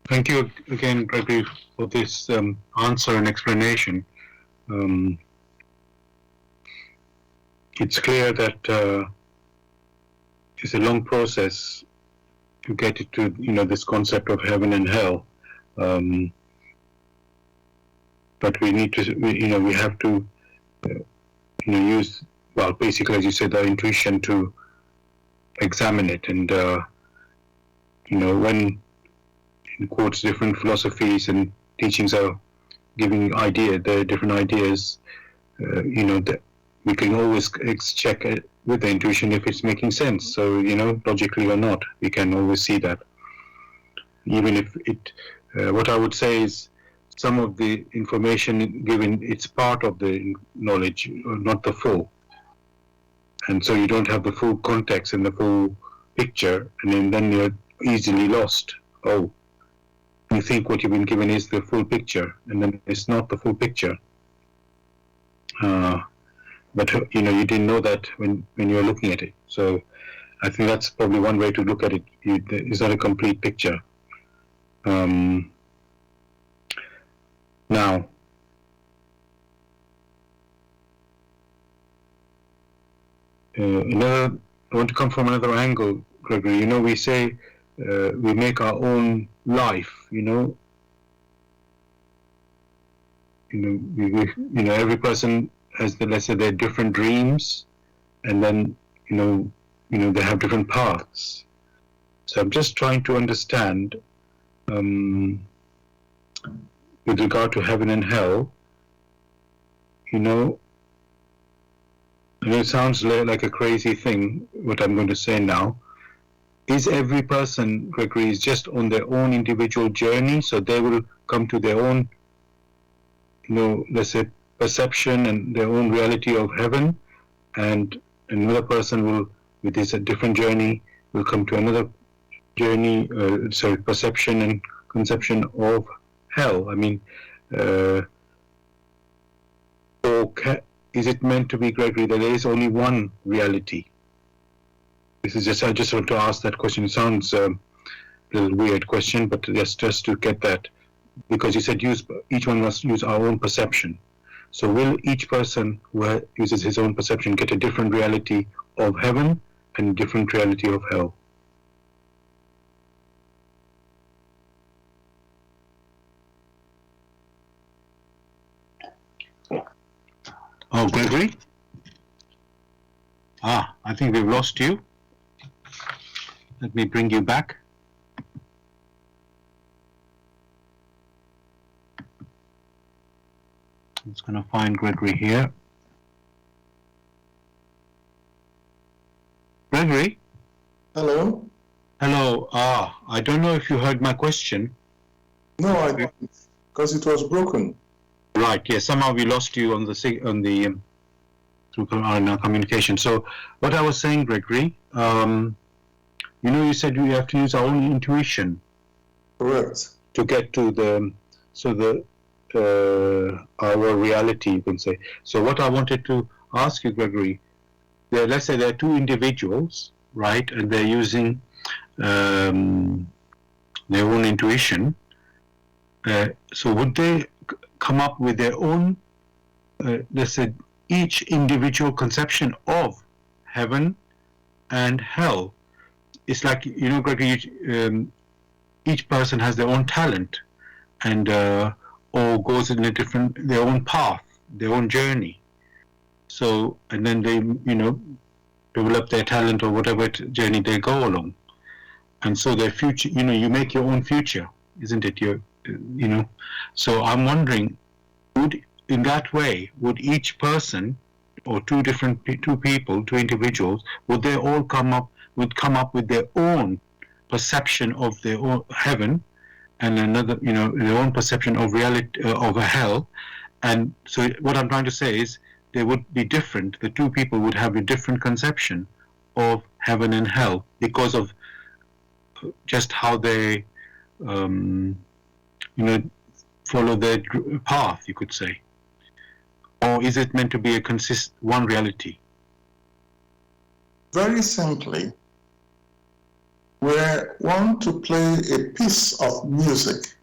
Thank you again, Gregory, for this answer and explanation. It's clear that it's a long process to get it to, this concept of heaven and hell. But we need to, we have to, use, well, basically, as you said, our intuition to examine it. And, when, in quotes, different philosophies and teachings are giving the different ideas, that we can always check it with the intuition if it's making sense. So, logically or not, we can always see that. Even if it, what I would say is, some of the information given, it's part of the knowledge, not the full. And so you don't have the full context and the full picture, and then you're easily lost. Oh, you think what you've been given is the full picture, and then it's not the full picture. But you didn't know that when you're looking at it. So I think that's probably one way to look at it. It's not a complete picture. Now, I want to come from another angle, Gregory. We say we make our own life. Every person has, let's say, their different dreams, and then they have different paths. So I'm just trying to understand, with regard to heaven and hell. It sounds like a crazy thing, what I'm going to say now. Is every person, Gregory, is just on their own individual journey, so they will come to their own, let's say, perception and their own reality of heaven, and another person will, with his different journey, will come to another journey, perception and conception of hell. I mean, is it meant to be, Gregory, that there is only one reality? I just want to ask that question. It sounds a little weird question, but just to get that, because you said each one must use our own perception. So will each person who uses his own perception get a different reality of heaven and a different reality of hell? Oh, Gregory? I think we've lost you. Let me bring you back. I'm just going to find Gregory here. Gregory? Hello? Hello. I don't know if you heard my question. No, I didn't, because it was broken. Right. Yes. Somehow we lost you on the through our communication. So what I was saying, Gregory, you said we have to use our own intuition. Correct. To get to our reality, you can say. So what I wanted to ask you, Gregory, let's say there are two individuals, right, and they're using their own intuition. So would they come up with their own, let's say, each individual conception of heaven and hell? It's like, Gregory, each person has their own talent, and or goes in their own path, their own journey. So, and then they, develop their talent or whatever journey they go along. And so their future, you make your own future, isn't it? So I'm wondering, in that way, would each person or two people, two individuals, would they all come up with their own perception of their own heaven, and another, their own perception of reality, of a hell? And so what I'm trying to say is they would be different. The two people would have a different conception of heaven and hell because of just how they, follow their path, you could say. Or is it meant to be one reality? Very simply, we want to play a piece of music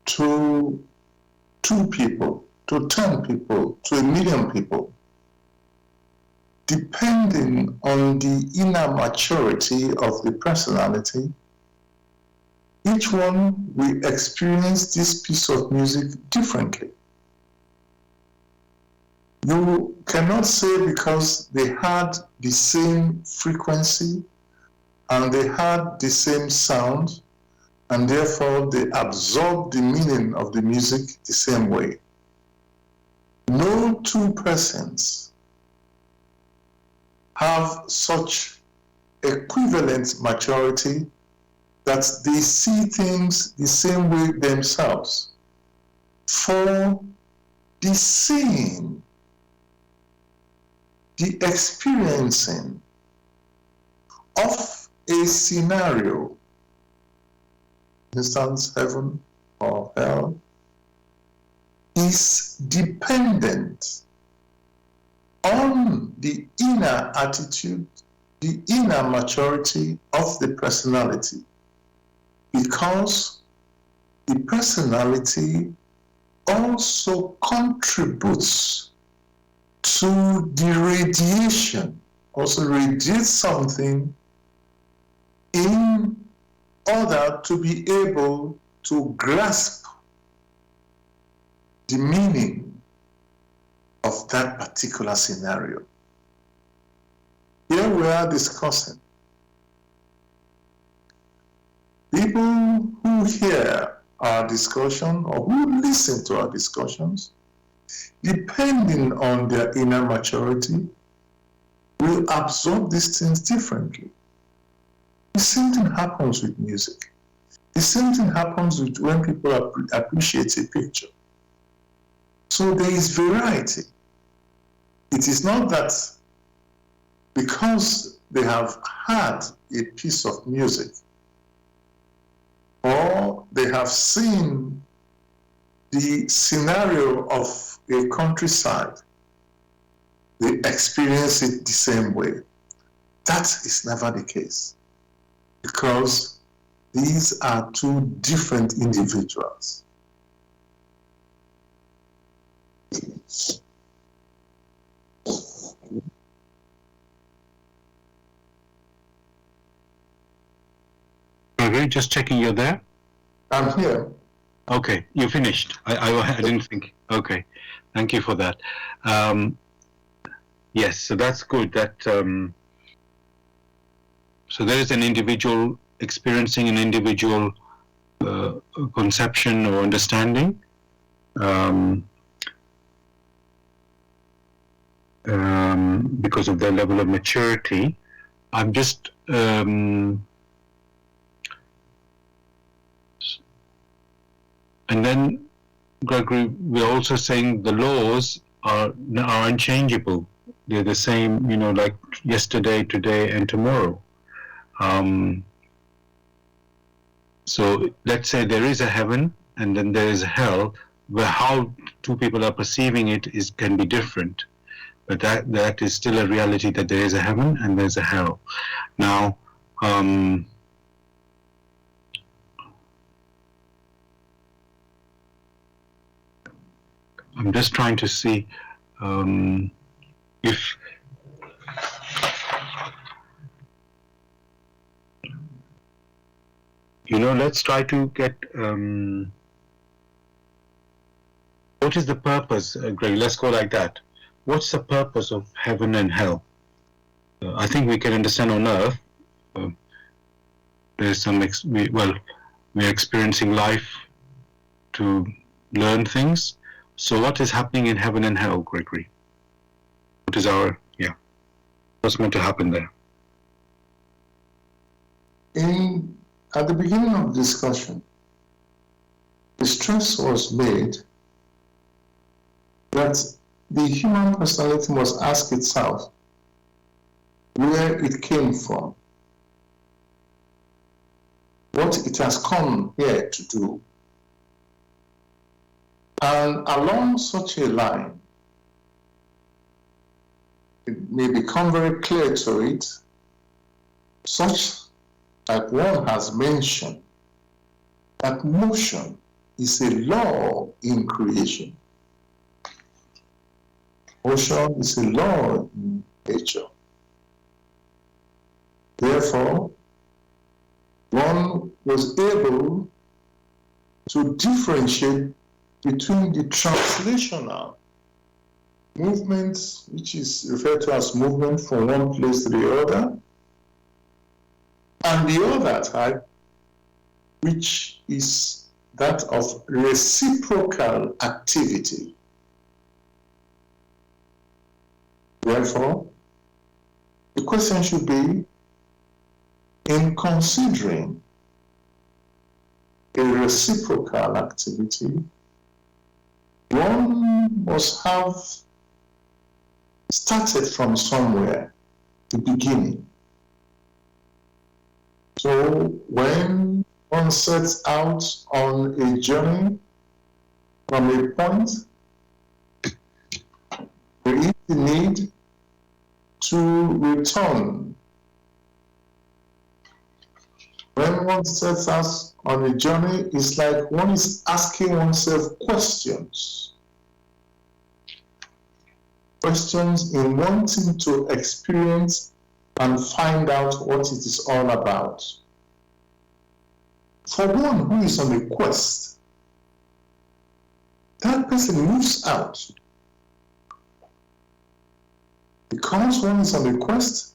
to 2 people, to 10 people, to 1 million people, depending on the inner maturity of the personality. Each one will experience this piece of music differently. You cannot say because they had the same frequency and they had the same sound, and therefore they absorb the meaning of the music the same way. No 2 persons have such equivalent maturity that they see things the same way themselves. For the seeing, the experiencing of a scenario, for instance, heaven or hell, is dependent on the inner attitude, the inner maturity of the personality, because the personality also contributes to the radiation, also radiates something in order to be able to grasp the meaning of that particular scenario. Here we are discussing people who hear our discussion or who listen to our discussions, depending on their inner maturity, will absorb these things differently. The same thing happens with music. The same thing happens with when people appreciate a picture. So there is variety. It is not that because they have had a piece of music or they have seen the scenario of a countryside, they experience it the same way. That is never the case, because these are two different individuals. Okay, just checking you're there. I'm here. Okay, you finished. I didn't think. Okay, thank you for that. Yes, so that's good. That so there is an individual experiencing an individual conception or understanding. Because of their level of maturity. I'm just and then, Gregory, we're also saying the laws are unchangeable. They're the same, like yesterday, today, and tomorrow. So let's say there is a heaven and then there is a hell, where how two people are perceiving it can be different. But that is still a reality, that there is a heaven and there's a hell. Now, I'm just trying to see if let's try to get what is the purpose, Greg? Let's go like that. What's the purpose of heaven and hell? I think we can understand on earth. There's some we're experiencing life to learn things. So what is happening in heaven and hell, Gregory? What is what's going to happen there? At the beginning of the discussion, the stress was made that the human personality must ask itself where it came from, what it has come here to do. And along such a line, it may become very clear to it, such like one has mentioned, that motion is a law in creation. Motion is a law in nature. Therefore, one was able to differentiate between the translational movement, which is referred to as movement from one place to the other, and the other type, which is that of reciprocal activity. Therefore, the question should be, in considering a reciprocal activity, one must have started from somewhere, the beginning. So when one sets out on a journey from a point, there is the need to return. When one sets out on a journey, it's like one is asking oneself questions. Questions in wanting to experience and find out what it is all about. For one who is on a quest, that person moves out. Because one is on a quest,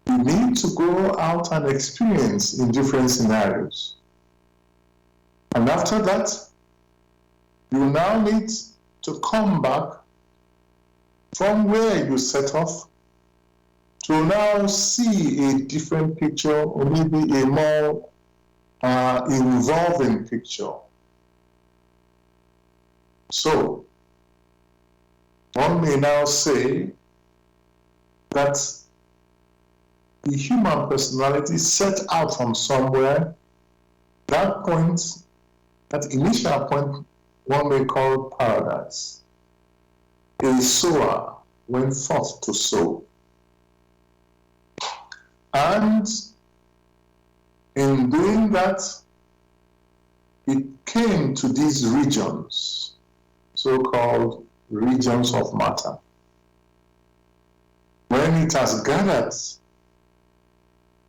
you need to go out and experience in different scenarios. And after that, you now need to come back from where you set off to now see a different picture, or maybe a more involving picture. So, one may now say that the human personality set out from somewhere. That point, that initial point, one may call paradise. A sower went forth to sow. And in doing that, it came to these regions, so-called regions of matter. When it has gathered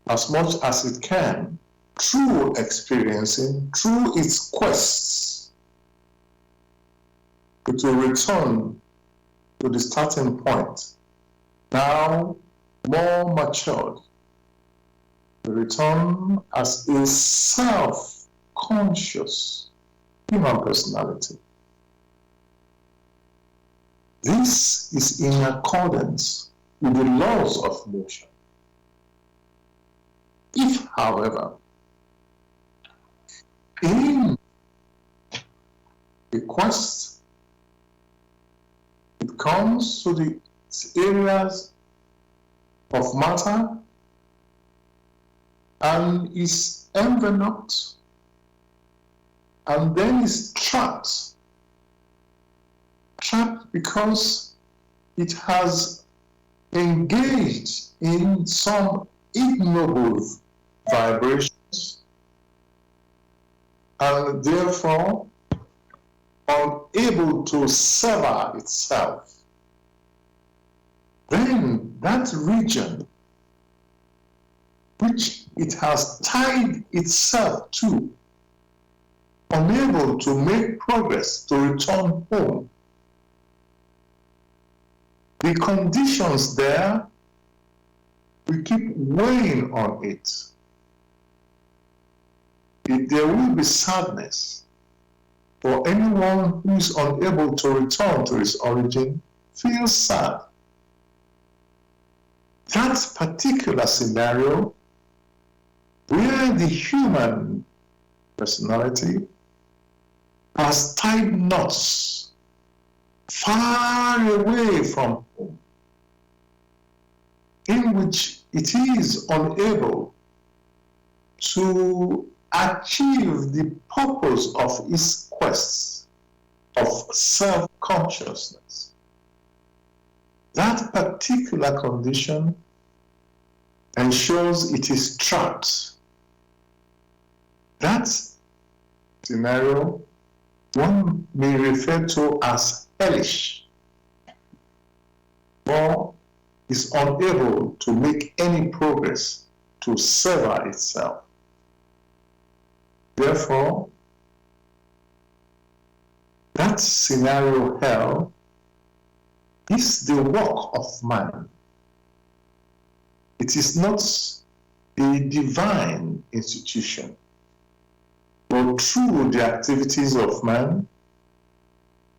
as much as it can through experiencing, through its quests, it will return to the starting point, now more matured, to return as a self-conscious human personality. This is in accordance with the laws of motion. If, however, in the quest, it comes to the areas of matter and is enveloped and then is trapped because it has engaged in some ignoble vibrations and therefore unable to sever itself. Then that region which it has tied itself to, unable to make progress to return home, the conditions there, we keep weighing on it. There will be sadness for anyone who is unable to return to his origin, feels sad. That particular scenario where the human personality has tied knots far away from home, in which it is unable to achieve the purpose of its quest of self-consciousness. That particular condition ensures it is trapped. That scenario one may refer to as hellish, or is unable to make any progress to sever itself. Therefore, that scenario, hell, is the work of man. It is not a divine institution, but through the activities of man,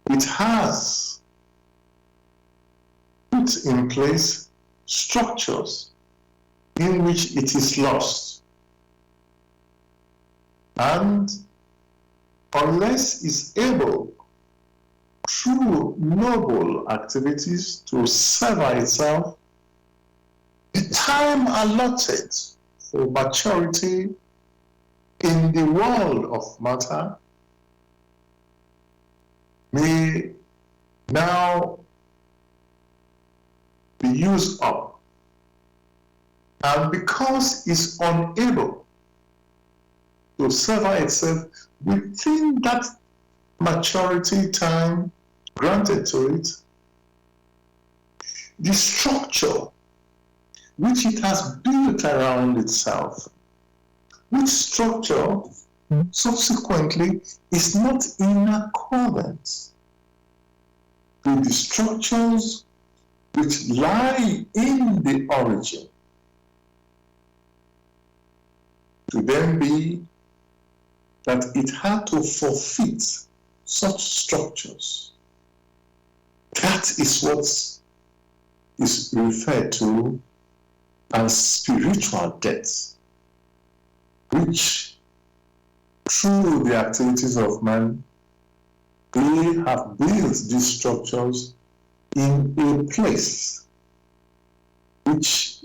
it has put in place structures in which it is lost. And unless it's able, through noble activities, to sever itself, the time allotted for maturity in the world of matter may now be used up. And because it's unable to sever itself within that maturity time granted to it, the structure which it has built around itself, which structure subsequently is not in accordance with the structures which lie in the origin, to then be that it had to forfeit such structures. That is what is referred to as spiritual death, which through the activities of man, they have built these structures in a place which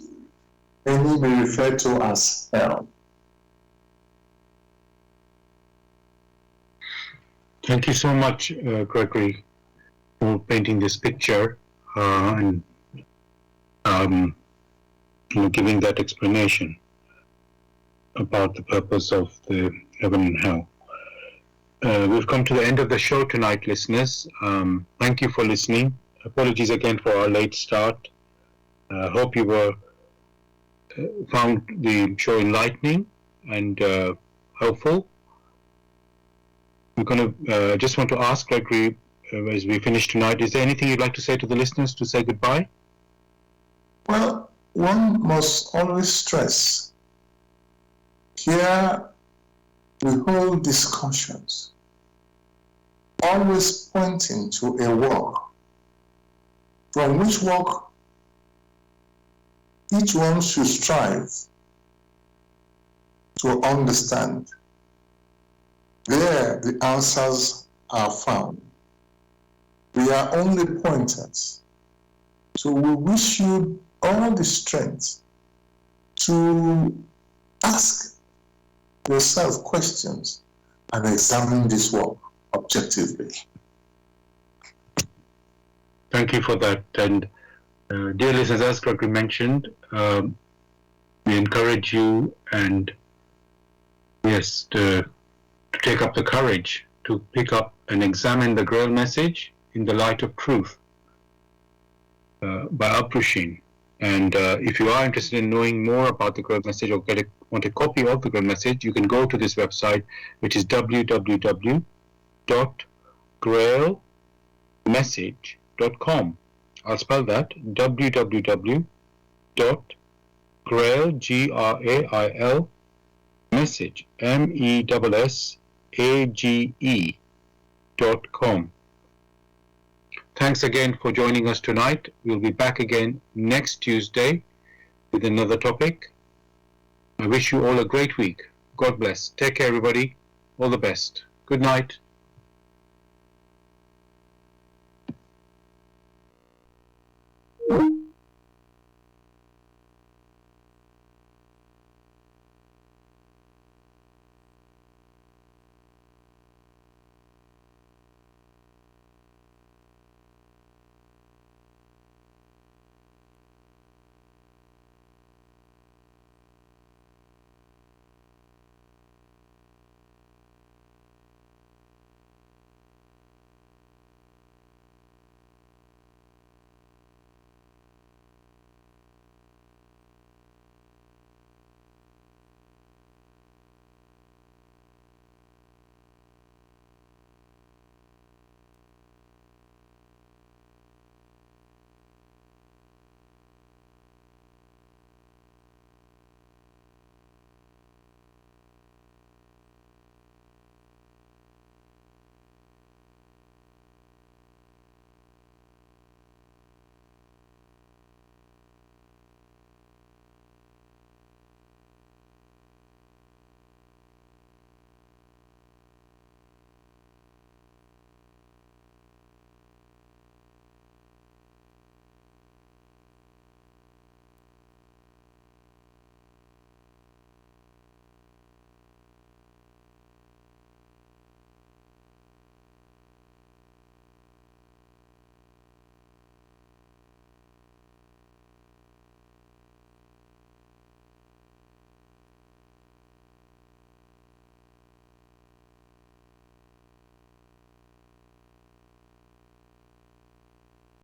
many may refer to as hell. Thank you so much, Gregory, for painting this picture and giving that explanation about the purpose of the heaven and hell. We've come to the end of the show tonight, listeners. Thank you for listening. Apologies again for our late start. Hope you found the show enlightening and helpful. We're going to just want to ask Gregory, as we finish tonight, is there anything you'd like to say to the listeners to say goodbye? Well, one must always stress, here we hold discussions, always pointing to a work, from which work each one should strive to understand. There the answers are found. We are only pointers. So we wish you all the strength to ask yourself questions and examine this work objectively. Thank you for that. And dear listeners, as Gregory mentioned, we encourage you and to take up the courage to pick up and examine the Grail Message in the light of truth by Aprusheen. And if you are interested in knowing more about the Grail Message or want a copy of the Grail Message, you can go to this website, which is www.grailmessage.com. I'll spell that, www.grail, message, MESSAGE.com. Thanks again for joining us tonight. We'll be back again next Tuesday with another topic. I wish you all a great week. God bless. Take care, everybody. All the best. Good night.